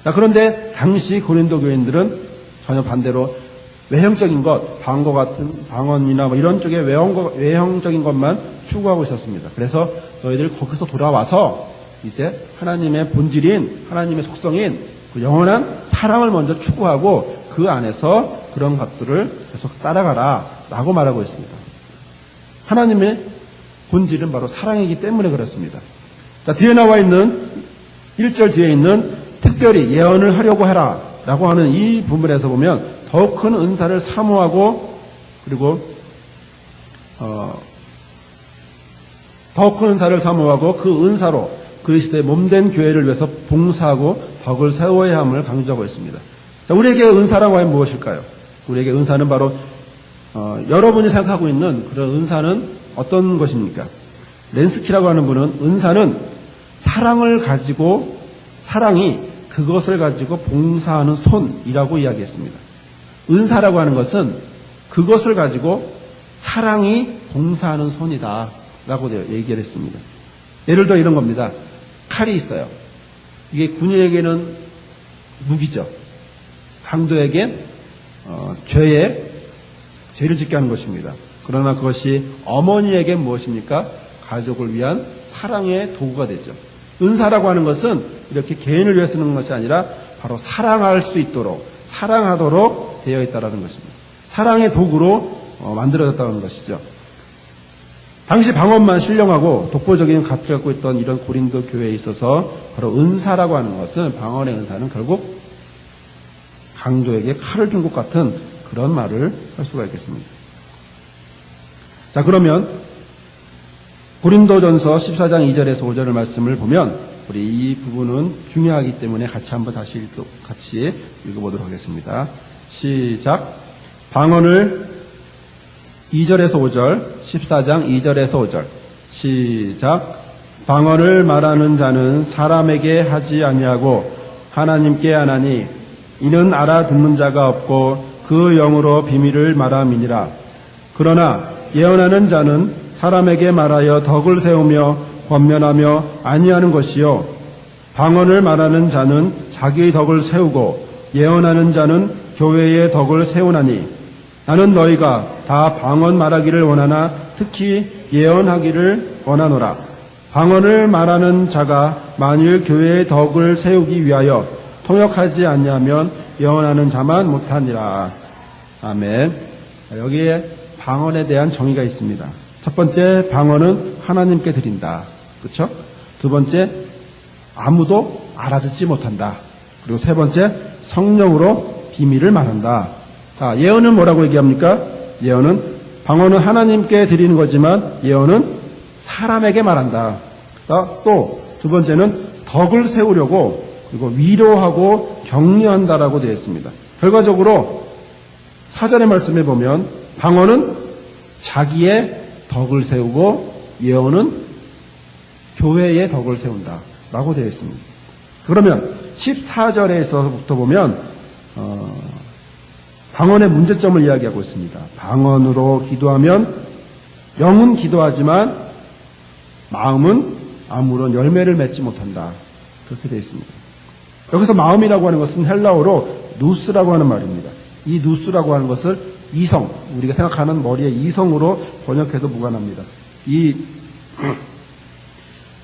자, 그런데 당시 고린도 교인들은 전혀 반대로 외형적인 것, 방언과 같은 방언이나 이런 쪽에 외형적인 것만 추구하고 있었습니다. 그래서 너희들 거기서 돌아와서 이제 하나님의 본질인, 하나님의 속성인 그 영원한 사랑을 먼저 추구하고 그 안에서 그런 것들을 계속 따라가라 라고 말하고 있습니다. 하나님의 본질은 바로 사랑이기 때문에 그렇습니다. 자, 뒤에 나와 있는 1절 뒤에 있는 특별히 예언을 하려고 해라 라고 하는 이 부분에서 보면 더욱 큰 은사를 사모하고 그리고 더욱 큰 은사를 사모하고 그 은사로 그리스도의 몸된 교회를 위해서 봉사하고 덕을 세워야 함을 강조하고 있습니다. 자, 우리에게 은사라고 하면 무엇일까요? 우리에게 은사는 바로 여러분이 생각하고 있는 그런 은사는 어떤 것입니까? 렌스키라고 하는 분은 은사는 사랑이 그것을 가지고 봉사하는 손이라고 이야기했습니다. 은사라고 하는 것은 그것을 가지고 사랑이 봉사하는 손이다 라고 얘기를 했습니다. 예를 들어 이런 겁니다. 칼이 있어요. 이게 군인에게는 무기죠. 강도에겐 죄를 짓게 하는 것입니다. 그러나 그것이 어머니에겐 무엇입니까? 가족을 위한 사랑의 도구가 되죠. 은사라고 하는 것은 이렇게 개인을 위해 쓰는 것이 아니라 바로 사랑할 수 있도록, 사랑하도록 되어 있다는 것입니다. 사랑의 도구로 만들어졌다는 것이죠. 당시 방언만 신령하고 독보적인 가치를 갖고 있던 이런 고린도 교회에 있어서 바로 은사라고 하는 것은, 방언의 은사는 결국 강도에게 칼을 준 것 같은 그런 말을 할 수가 있겠습니다. 자, 그러면 고린도전서 14장 2절에서 5절의 말씀을 보면 우리 이 부분은 중요하기 때문에 같이 읽어보도록 하겠습니다. 시작. 방언을 2절에서 5절, 14장 2절에서 5절. 시작. 방언을 말하는 자는 사람에게 하지 아니하고 하나님께 하나니 이는 알아듣는 자가 없고 그 영으로 비밀을 말함이니라. 그러나 예언하는 자는 사람에게 말하여 덕을 세우며 권면하며 아니하는 것이요, 방언을 말하는 자는 자기의 덕을 세우고 예언하는 자는 교회의 덕을 세우나니 나는 너희가 다 방언 말하기를 원하나 특히 예언하기를 원하노라. 방언을 말하는 자가 만일 교회의 덕을 세우기 위하여 통역하지 아니하면 예언하는 자만 못하니라. 아멘. 여기에 방언에 대한 정의가 있습니다. 첫 번째, 방언은 하나님께 드린다. 그렇죠? 두 번째, 아무도 알아듣지 못한다. 그리고 세 번째, 성령으로 비밀을 말한다. 자, 예언은 뭐라고 얘기합니까? 방언은 하나님께 드리는 거지만 예언은 사람에게 말한다. 또 두 번째는 덕을 세우려고 그리고 위로하고 격려한다라고 되어 있습니다. 결과적으로 사전의 말씀에 보면 방언은 자기의 덕을 세우고 예언은 교회의 덕을 세운다라고 되어 있습니다. 그러면 14절에서부터 보면 방언의 문제점을 이야기하고 있습니다. 방언으로 기도하면 영은 기도하지만 마음은 아무런 열매를 맺지 못한다. 그렇게 되어 있습니다. 여기서 마음이라고 하는 것은 헬라어로 누스라고 하는 말입니다. 이 누스라고 하는 것을 이성, 우리가 생각하는 머리의 이성으로 번역해도 무관합니다. 이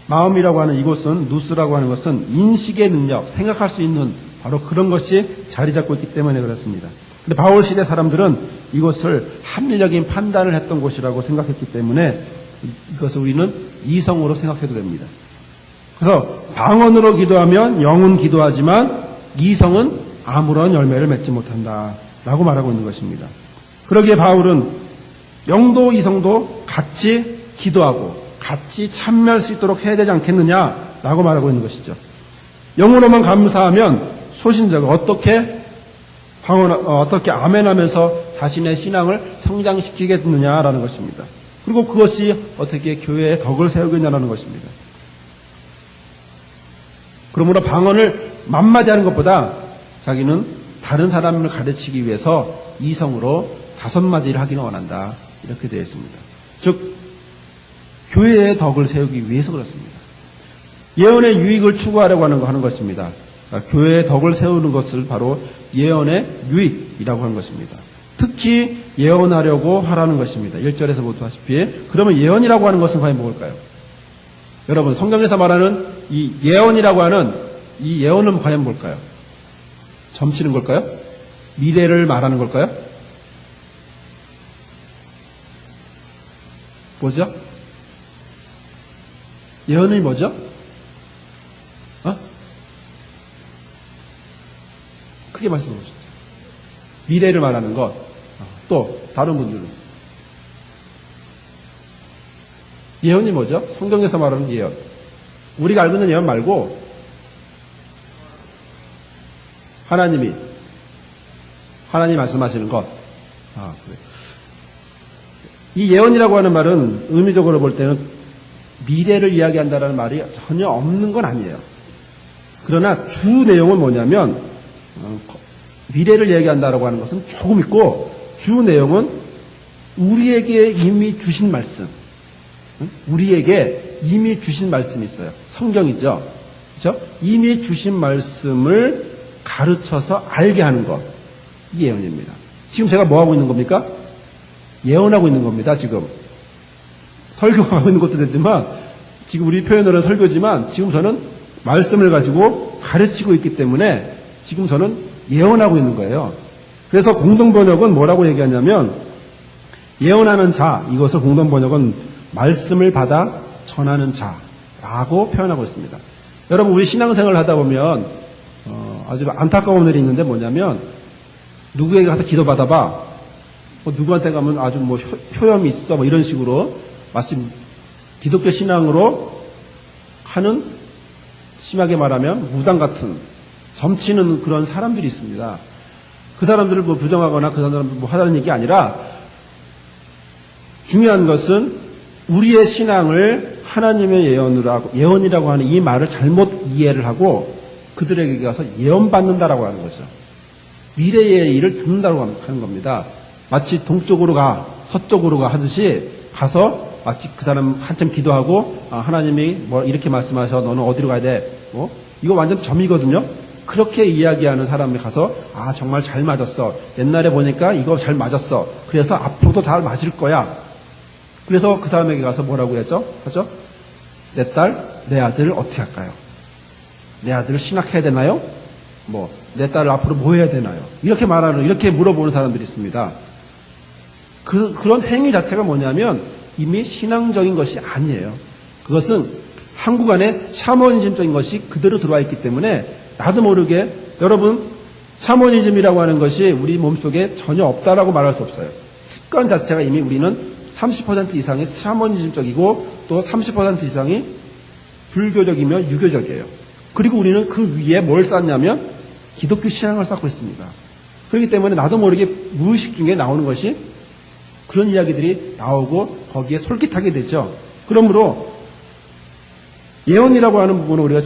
마음이라고 하는 이곳은, 누스라고 하는 것은 인식의 능력, 생각할 수 있는 바로 그런 것이 자리 잡고 있기 때문에 그렇습니다. 근데 바울 시대 사람들은 이것을 합리적인 판단을 했던 곳이라고 생각했기 때문에 이것을 우리는 이성으로 생각해도 됩니다. 그래서 방언으로 기도하면 영은 기도하지만 이성은 아무런 열매를 맺지 못한다라고 말하고 있는 것입니다. 그러기에 바울은 영도 이성도 같이 기도하고 같이 참여할 수 있도록 해야 되지 않겠느냐라고 말하고 있는 것이죠. 영으로만 감사하면 소신자가 어떻게 아멘하면서 자신의 신앙을 성장시키겠느냐라는 것입니다. 그리고 그것이 어떻게 교회의 덕을 세우겠냐라는 것입니다. 그러므로 방언을 만마디하는 것보다 자기는 다른 사람을 가르치기 위해서 이성으로 5마디를 하기는 원한다. 이렇게 되어 있습니다. 즉 교회의 덕을 세우기 위해서 그렇습니다. 예언의 유익을 추구하려고 하는 것입니다. 그러니까 교회의 덕을 세우는 것을 바로 예언의 유익이라고 하는 것입니다. 특히 예언하려고 하라는 것입니다. 1절에서 보다시피 그러면 예언이라고 하는 것은 과연 뭘까요? 여러분 성경에서 말하는 이 예언이라고 하는 이 예언은 과연 뭘까요? 점치는 걸까요? 미래를 말하는 걸까요? 뭐죠? 예언이 뭐죠? 크게 말씀해 보시죠. 미래를 말하는 것. 또 다른 분들은 예언이 뭐죠? 성경에서 말하는 예언. 우리가 알고 있는 예언 말고 하나님이 말씀하시는 것. 그래. 이 예언이라고 하는 말은 의미적으로 볼 때는 미래를 이야기한다는 말이 전혀 없는 건 아니에요. 그러나 주 내용은 뭐냐면 미래를 이야기한다라고 하는 것은 조금 있고 주 내용은 우리에게 이미 주신 말씀, 우리에게 이미 주신 말씀이 있어요. 성경이죠. 그렇죠? 이미 주신 말씀을 가르쳐서 알게 하는 것. 이게 예언입니다. 지금 제가 뭐 하고 있는 겁니까? 예언하고 있는 겁니다. 지금 설교하고 있는 것도 되지만 지금 우리 표현으로는 설교지만 지금 저는 말씀을 가지고 가르치고 있기 때문에 지금 저는 예언하고 있는 거예요. 그래서 공동번역은 뭐라고 얘기하냐면 예언하는 자, 이것을 공동번역은 말씀을 받아 전하는 자라고 표현하고 있습니다. 여러분 우리 신앙생활을 하다 보면 아주 안타까운 일이 있는데 뭐냐면 누구에게 가서 기도받아봐. 누구한테 가면 아주 효염이 있어 이런 식으로 마치 기독교 신앙으로 하는 심하게 말하면 무당 같은 점치는 그런 사람들이 있습니다. 그 사람들을 부정하거나 그 사람들을 하자는 얘기 아니라 중요한 것은 우리의 신앙을 하나님의 예언이라고 하는 이 말을 잘못 이해를 하고 그들에게 가서 예언받는다라고 하는 거죠. 미래의 일을 듣는다고 하는 겁니다. 마치 동쪽으로 가, 서쪽으로 가 하듯이 가서 마치 그 사람 한참 기도하고 하나님이 이렇게 말씀하셔 너는 어디로 가야 돼? 이거 완전 점이거든요. 그렇게 이야기하는 사람이 가서 정말 잘 맞았어. 옛날에 보니까 이거 잘 맞았어. 그래서 앞으로도 잘 맞을 거야. 그래서 그 사람에게 가서 뭐라고 하죠? 내 딸, 내 아들 어떻게 할까요? 내 아들을 신학해야 되나요? 내 딸을 앞으로 뭐 해야 되나요? 이렇게 물어보는 사람들이 있습니다. 그런 행위 자체가 뭐냐면 이미 신앙적인 것이 아니에요. 그것은 한국 안에 샤머니즘적인 것이 그대로 들어와 있기 때문에 나도 모르게 여러분 샤머니즘이라고 하는 것이 우리 몸속에 전혀 없다라고 말할 수 없어요. 습관 자체가 이미 우리는 30% 이상이 샤머니즘적이고 또 30% 이상이 불교적이며 유교적이에요. 그리고 우리는 그 위에 뭘 쌓냐면 기독교 신앙을 쌓고 있습니다. 그렇기 때문에 나도 모르게 무의식 중에 나오는 것이 그런 이야기들이 나오고 거기에 솔깃하게 되죠. 그러므로 예언이라고 하는 부분을 우리가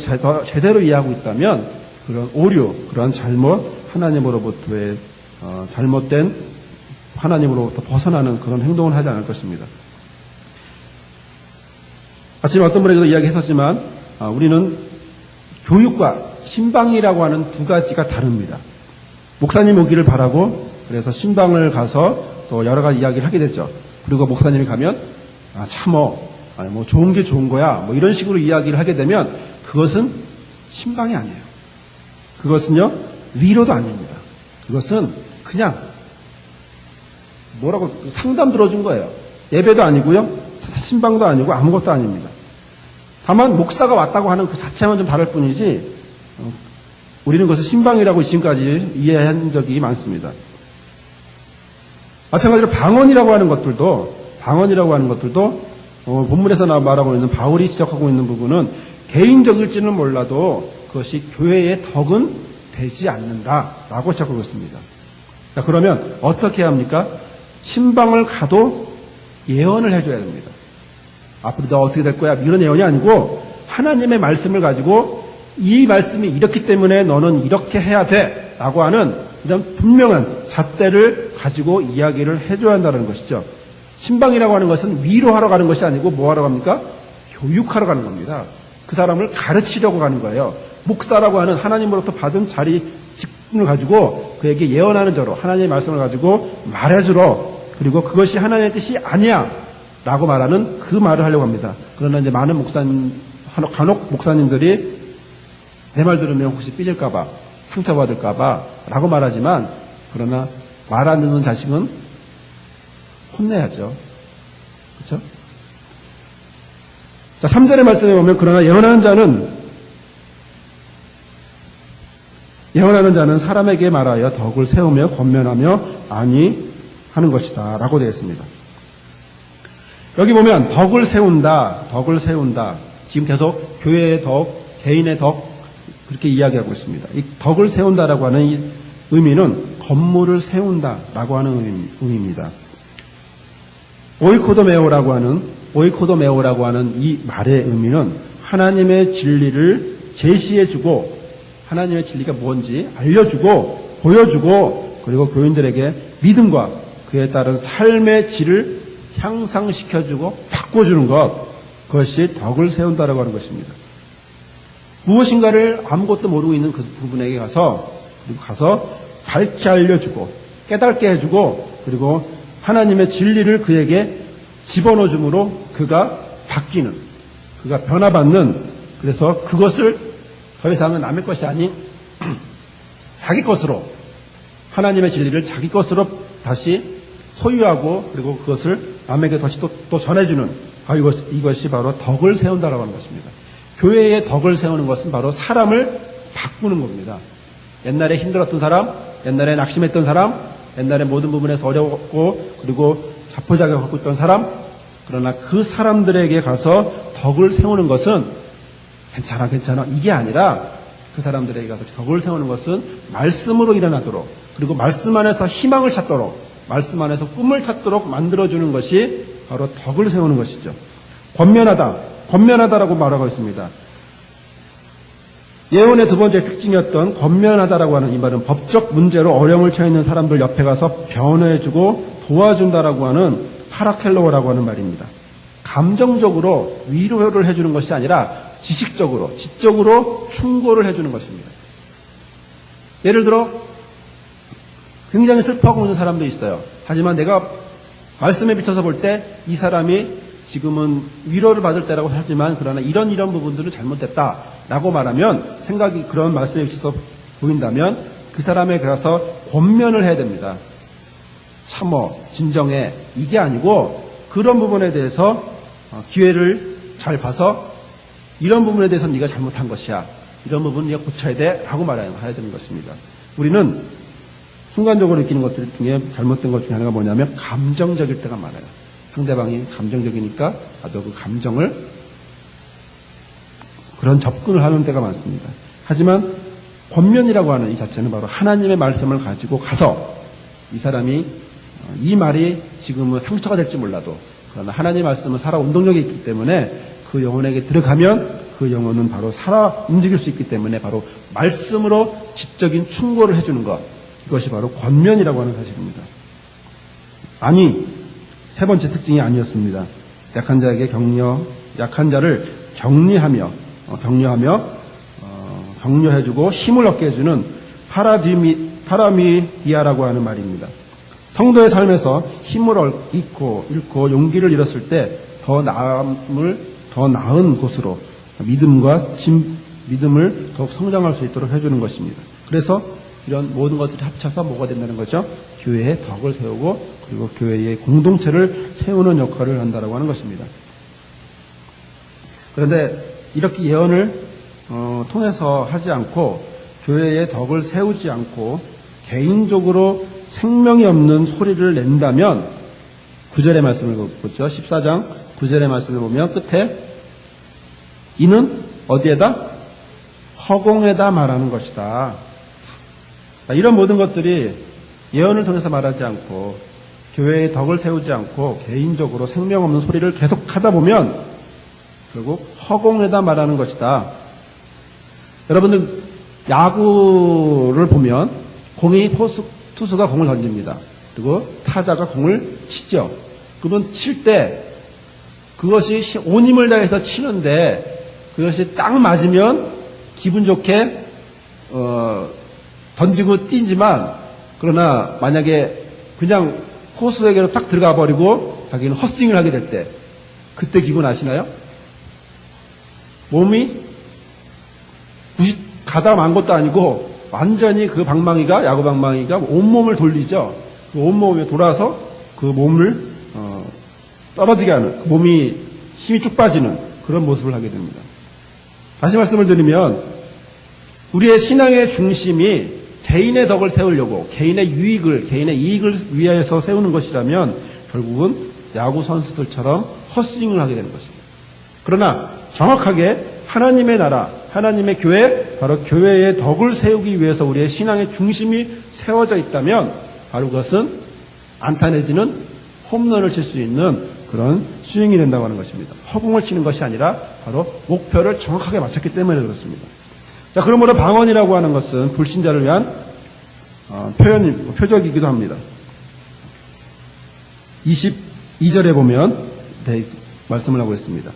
제대로 이해하고 있다면 그런 오류, 그런 하나님으로부터의 잘못된 하나님으로부터 벗어나는 그런 행동을 하지 않을 것입니다. 아침에 어떤 분에게도 이야기했었지만 우리는 교육과 신방이라고 하는 두 가지가 다릅니다. 목사님 오기를 바라고 그래서 신방을 가서 또 여러 가지 이야기를 하게 됐죠. 그리고 목사님이 가면 좋은 게 좋은 거야 이런 식으로 이야기를 하게 되면 그것은 신방이 아니에요. 그것은요 위로도 아닙니다. 그것은 그냥 상담 들어준 거예요. 예배도 아니고요 신방도 아니고 아무것도 아닙니다. 다만 목사가 왔다고 하는 그 자체만 좀 다를 뿐이지 우리는 그것을 신방이라고 지금까지 이해한 적이 많습니다. 마찬가지로 방언이라고 하는 것들도 본문에서 말하고 있는 바울이 지적하고 있는 부분은 개인적일지는 몰라도 그것이 교회의 덕은 되지 않는다라고 지적하고 있습니다. 자, 그러면 어떻게 해야 합니까? 신방을 가도 예언을 해줘야 됩니다. 앞으로 너 어떻게 될 거야? 이런 예언이 아니고 하나님의 말씀을 가지고 이 말씀이 이렇기 때문에 너는 이렇게 해야 돼 라고 하는 이런 분명한 잣대를 가지고 이야기를 해줘야 한다는 것이죠. 신방이라고 하는 것은 위로하러 가는 것이 아니고 뭐하러 갑니까? 교육하러 가는 겁니다. 그 사람을 가르치려고 가는 거예요. 목사라고 하는 하나님으로부터 받은 자리 직분을 가지고 그에게 예언하는 자로 하나님의 말씀을 가지고 말해주러, 그리고 그것이 하나님의 뜻이 아니야 라고 말하는 그 말을 하려고 합니다. 그러나 이제 많은 간혹 목사님들이 내 말 들으면 혹시 삐질까봐, 상처받을까봐 라고 말하지만, 그러나 말 안 듣는 자식은 혼내야죠. 그렇죠? 자, 3절의 말씀에 보면, 그러나 예언하는 자는 사람에게 말하여 덕을 세우며 권면하며 아니 하는 것이다 라고 되어 있습니다. 여기 보면 덕을 세운다. 지금 계속 교회의 덕, 개인의 덕 그렇게 이야기하고 있습니다. 이 덕을 세운다라고 하는 이 의미는 건물을 세운다라고 하는 의미입니다. 오이코도메오라고 하는 이 말의 의미는 하나님의 진리를 제시해주고, 하나님의 진리가 뭔지 알려주고 보여주고, 그리고 교인들에게 믿음과 그에 따른 삶의 질을 향상시켜주고 바꿔주는 것, 그것이 덕을 세운다라고 하는 것입니다. 무엇인가를 아무것도 모르고 있는 그 부분에게 가서 밝게 알려주고 깨닫게 해주고, 그리고 하나님의 진리를 그에게 집어넣어줌으로 그가 바뀌는, 그가 변화받는, 그래서 그것을 더 이상은 남의 것이 아닌 자기 것으로, 하나님의 진리를 자기 것으로 다시 소유하고, 그리고 그것을 남에게 다시 또 전해주는, 이것이 바로 덕을 세운다라고 하는 것입니다. 교회의 덕을 세우는 것은 바로 사람을 바꾸는 겁니다. 옛날에 힘들었던 사람, 옛날에 낙심했던 사람, 옛날에 모든 부분에서 어려웠고 그리고 자포자기하고 있던 사람, 그러나 그 사람들에게 가서 덕을 세우는 것은 괜찮아 이게 아니라, 그 사람들에게 가서 덕을 세우는 것은 말씀으로 일어나도록, 그리고 말씀 안에서 희망을 찾도록, 말씀 안에서 꿈을 찾도록 만들어주는 것이 바로 덕을 세우는 것이죠. 권면하다라고 말하고 있습니다. 예언의 두 번째 특징이었던 권면하다라고 하는 이 말은 법적 문제로 어려움을 처해 있는 사람들 옆에 가서 변호해주고 도와준다라고 하는 파라켈로라고 하는 말입니다. 감정적으로 위로를 해주는 것이 아니라 지식적으로, 지적으로 충고를 해주는 것입니다. 예를 들어 굉장히 슬퍼하고 있는 사람도 있어요. 하지만 내가 말씀에 비춰서 볼 때 이 사람이 지금은 위로를 받을 때라고 하지만, 그러나 이런 부분들은 잘못됐다라고 말하면, 생각이 그런 말씀에 비춰서 보인다면 그 사람에게 가서 권면을 해야 됩니다. 참어, 진정해, 이게 아니고 그런 부분에 대해서 기회를 잘 봐서 이런 부분에 대해서 네가 잘못한 것이야, 이런 부분은 네가 고쳐야 돼 라고 말해야 되는 것입니다. 우리는 순간적으로 느끼는 것들 중에 잘못된 것 중에 하나가 뭐냐면 감정적일 때가 많아요. 상대방이 감정적이니까 나도 그 감정을, 그런 접근을 하는 때가 많습니다. 하지만 권면이라고 하는 이 자체는 바로 하나님의 말씀을 가지고 가서 이 사람이 이 말이 지금은 상처가 될지 몰라도, 그러나 하나님의 말씀은 살아 운동력이 있기 때문에 그 영혼에게 들어가면 그 영혼은 바로 살아 움직일 수 있기 때문에 바로 말씀으로 지적인 충고를 해주는 것, 이것이 바로 권면이라고 하는 사실입니다. 세 번째 특징이 아니었습니다. 약한 자를 격려하며 격려해주고 힘을 얻게 해주는 파라미디아라고 하는 말입니다. 성도의 삶에서 힘을 잃고 용기를 잃었을 때 더 나은 곳으로 믿음을 더욱 성장할 수 있도록 해주는 것입니다. 그래서 이런 모든 것들이 합쳐서 뭐가 된다는 거죠? 교회의 덕을 세우고, 그리고 교회의 공동체를 세우는 역할을 한다라고 하는 것입니다. 그런데 이렇게 예언을 통해서 하지 않고 교회의 덕을 세우지 않고 개인적으로 생명이 없는 소리를 낸다면 9절의 말씀을 보죠. 14장 9절의 말씀을 보면 끝에 이는 어디에다? 허공에다 말하는 것이다. 이런 모든 것들이 예언을 통해서 말하지 않고 교회의 덕을 세우지 않고 개인적으로 생명 없는 소리를 계속 하다 보면 결국 허공에다 말하는 것이다. 여러분들 야구를 보면 공이 투수가 공을 던집니다. 그리고 타자가 공을 치죠. 그러면 칠 때 그것이 온 힘을 다해서 치는데 그것이 딱 맞으면 기분 좋게 던지고 뛰지만 그러나 만약에 그냥 코스에게로 딱 들어가 버리고 자기는 헛스윙을 하게 될 때 그때 기분 아시나요? 몸이 가다 만 것도 아니고 완전히 그 방망이가 야구 방망이가 온몸을 돌리죠. 그 온몸에 돌아서 그 몸을 떨어지게 하는 그 몸이 힘이 쭉 빠지는 그런 모습을 하게 됩니다. 다시 말씀을 드리면 우리의 신앙의 중심이 개인의 덕을 세우려고 개인의 이익을 위해서 세우는 것이라면 결국은 야구 선수들처럼 헛스윙을 하게 되는 것입니다. 그러나 정확하게 하나님의 나라, 하나님의 교회, 바로 교회의 덕을 세우기 위해서 우리의 신앙의 중심이 세워져 있다면 바로 그것은 안타 내지는 홈런을 칠 수 있는 그런 스윙이 된다고 하는 것입니다. 허공을 치는 것이 아니라 바로 목표를 정확하게 맞췄기 때문에 그렇습니다. 자, 그러므로 방언이라고 하는 것은 불신자를 위한 표적이기도 합니다. 22절에 보면 말씀을 하고 있습니다.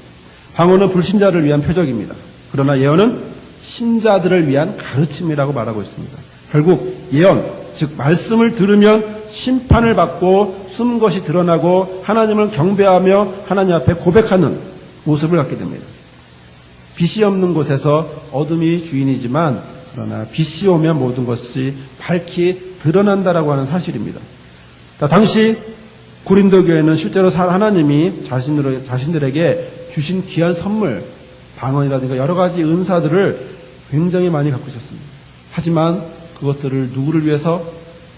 방언은 불신자를 위한 표적입니다. 그러나 예언은 신자들을 위한 가르침이라고 말하고 있습니다. 결국 예언, 즉 말씀을 들으면 심판을 받고 숨은 것이 드러나고 하나님을 경배하며 하나님 앞에 고백하는 모습을 갖게 됩니다. 빛이 없는 곳에서 어둠이 주인이지만 그러나 빛이 오면 모든 것이 밝히 드러난다라고 하는 사실입니다. 당시 고린도 교회는 실제로 하나님이 자신들에게 주신 귀한 선물, 방언이라든가 여러 가지 은사들을 굉장히 많이 갖고 있었습니다. 하지만 그것들을 누구를 위해서?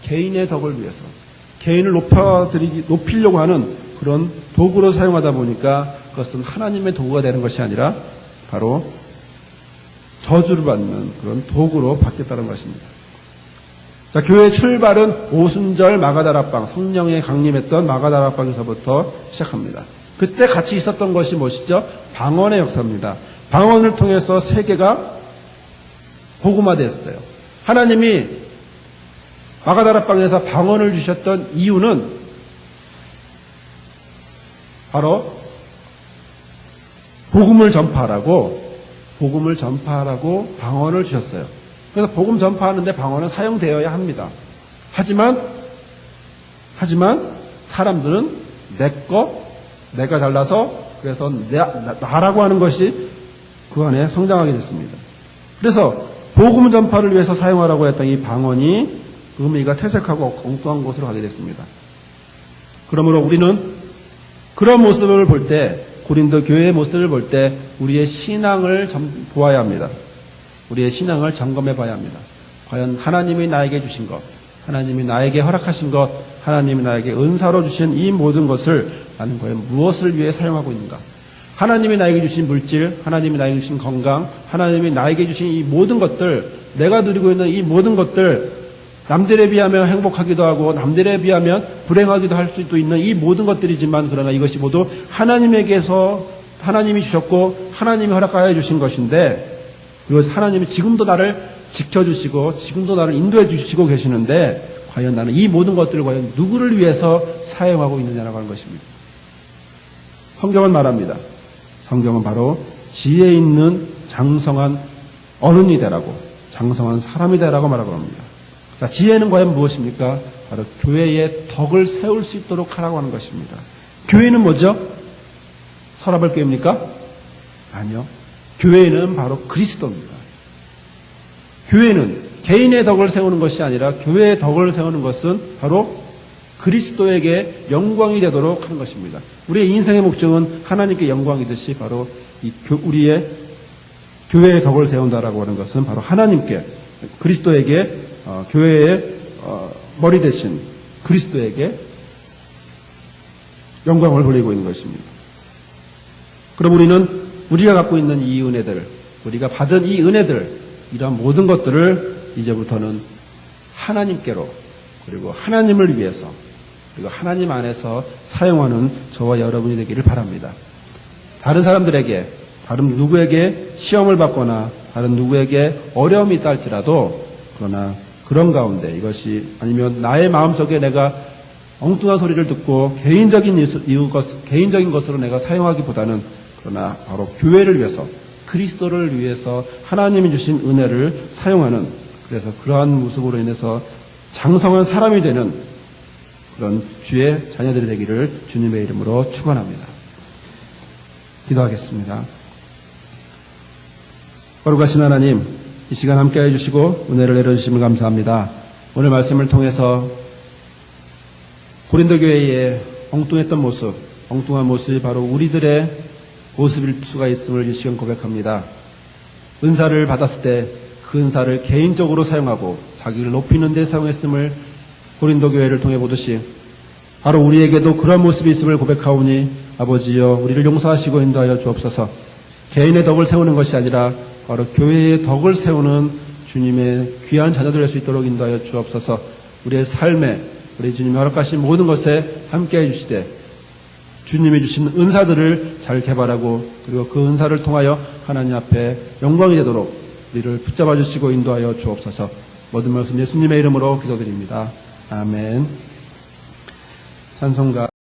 개인의 덕을 위해서, 개인을 높이려고 하는 그런 도구로 사용하다 보니까 그것은 하나님의 도구가 되는 것이 아니라 바로 저주를 받는 그런 도구로 바뀌었다는 것입니다. 자, 교회의 출발은 오순절 마가다락방, 성령에 강림했던 마가다락방에서부터 시작합니다. 그때 같이 있었던 것이 무엇이죠? 방언의 역사입니다. 방언을 통해서 세계가 복음화됐어요. 하나님이 마가다락방에서 방언을 주셨던 이유는 바로 복음을 전파하라고 방언을 주셨어요. 그래서 복음 전파하는데 방언은 사용되어야 합니다. 하지만 사람들은 내가 잘나서 그래서 나라고 하는 것이 그 안에 성장하게 됐습니다. 그래서 복음 전파를 위해서 사용하라고 했던 이 방언이 의미가 퇴색하고 엉뚱한 곳으로 가게 됐습니다. 그러므로 우리는 그런 모습을 볼 때, 고린도 교회의 모습을 볼 때 우리의 신앙을 보아야 합니다. 우리의 신앙을 점검해 봐야 합니다. 과연 하나님이 나에게 주신 것, 하나님이 나에게 허락하신 것, 하나님이 나에게 은사로 주신 이 모든 것을 나는 과연 무엇을 위해 사용하고 있는가? 하나님이 나에게 주신 물질, 하나님이 나에게 주신 건강, 하나님이 나에게 주신 이 모든 것들, 내가 누리고 있는 이 모든 것들, 남들에 비하면 행복하기도 하고 남들에 비하면 불행하기도 할 수도 있는 이 모든 것들이지만 그러나 이것이 모두 하나님에게서 하나님이 주셨고 하나님이 허락하여 주신 것인데 그것이 하나님이 지금도 나를 지켜주시고 지금도 나를 인도해 주시고 계시는데 과연 나는 이 모든 것들을 과연 누구를 위해서 사용하고 있느냐라고 하는 것입니다. 성경은 말합니다. 성경은 바로 지혜 있는 장성한 어른이 되라고 장성한 사람이 되라고 말하고 합니다. 자, 지혜는 과연 무엇입니까? 바로 교회의 덕을 세울 수 있도록 하라고 하는 것입니다. 교회는 뭐죠? 서랍을 깹니까? 아니요. 교회는 바로 그리스도입니다. 교회는 개인의 덕을 세우는 것이 아니라 교회의 덕을 세우는 것은 바로 그리스도에게 영광이 되도록 하는 것입니다. 우리의 인생의 목적은 하나님께 영광이듯이 바로 우리의 교회의 덕을 세운다라고 하는 것은 바로 하나님께, 그리스도에게, 교회의 머리 대신 그리스도에게 영광을 돌리고 있는 것입니다. 그럼 우리는 우리가 갖고 있는 이 은혜들, 우리가 받은 이 은혜들, 이러한 모든 것들을 이제부터는 하나님께로, 그리고 하나님을 위해서, 그리고 하나님 안에서 사용하는 저와 여러분이 되기를 바랍니다. 다른 사람들에게, 다른 누구에게 시험을 받거나 다른 누구에게 어려움이 있다 할지라도, 그러나 그런 가운데 이것이, 아니면 나의 마음속에 내가 엉뚱한 소리를 듣고 개인적인 것으로 내가 사용하기보다는, 그러나 바로 교회를 위해서, 그리스도를 위해서 하나님이 주신 은혜를 사용하는, 그래서 그러한 모습으로 인해서 장성한 사람이 되는 그런 주의 자녀들이 되기를 주님의 이름으로 축원합니다. 기도하겠습니다. 거룩하신 하나님, 이 시간 함께해 주시고 은혜를 내려주심을 감사합니다. 오늘 말씀을 통해서 고린도 교회의 엉뚱했던 모습, 엉뚱한 모습이 바로 우리들의 모습일 수가 있음을 이 시간 고백합니다. 은사를 받았을 때 그 은사를 개인적으로 사용하고 자기를 높이는 데 사용했음을 고린도 교회를 통해 보듯이 바로 우리에게도 그런 모습이 있음을 고백하오니 아버지여 우리를 용서하시고 인도하여 주옵소서. 개인의 덕을 세우는 것이 아니라 바로 교회의 덕을 세우는 주님의 귀한 자녀들 될 수 있도록 인도하여 주옵소서. 우리의 삶에, 우리 주님이 허락하신 모든 것에 함께해 주시되 주님이 주신 은사들을 잘 개발하고, 그리고 그 은사를 통하여 하나님 앞에 영광이 되도록 우리를 붙잡아 주시고 인도하여 주옵소서. 모든 말씀 예수님의 이름으로 기도드립니다. 아멘. 찬송가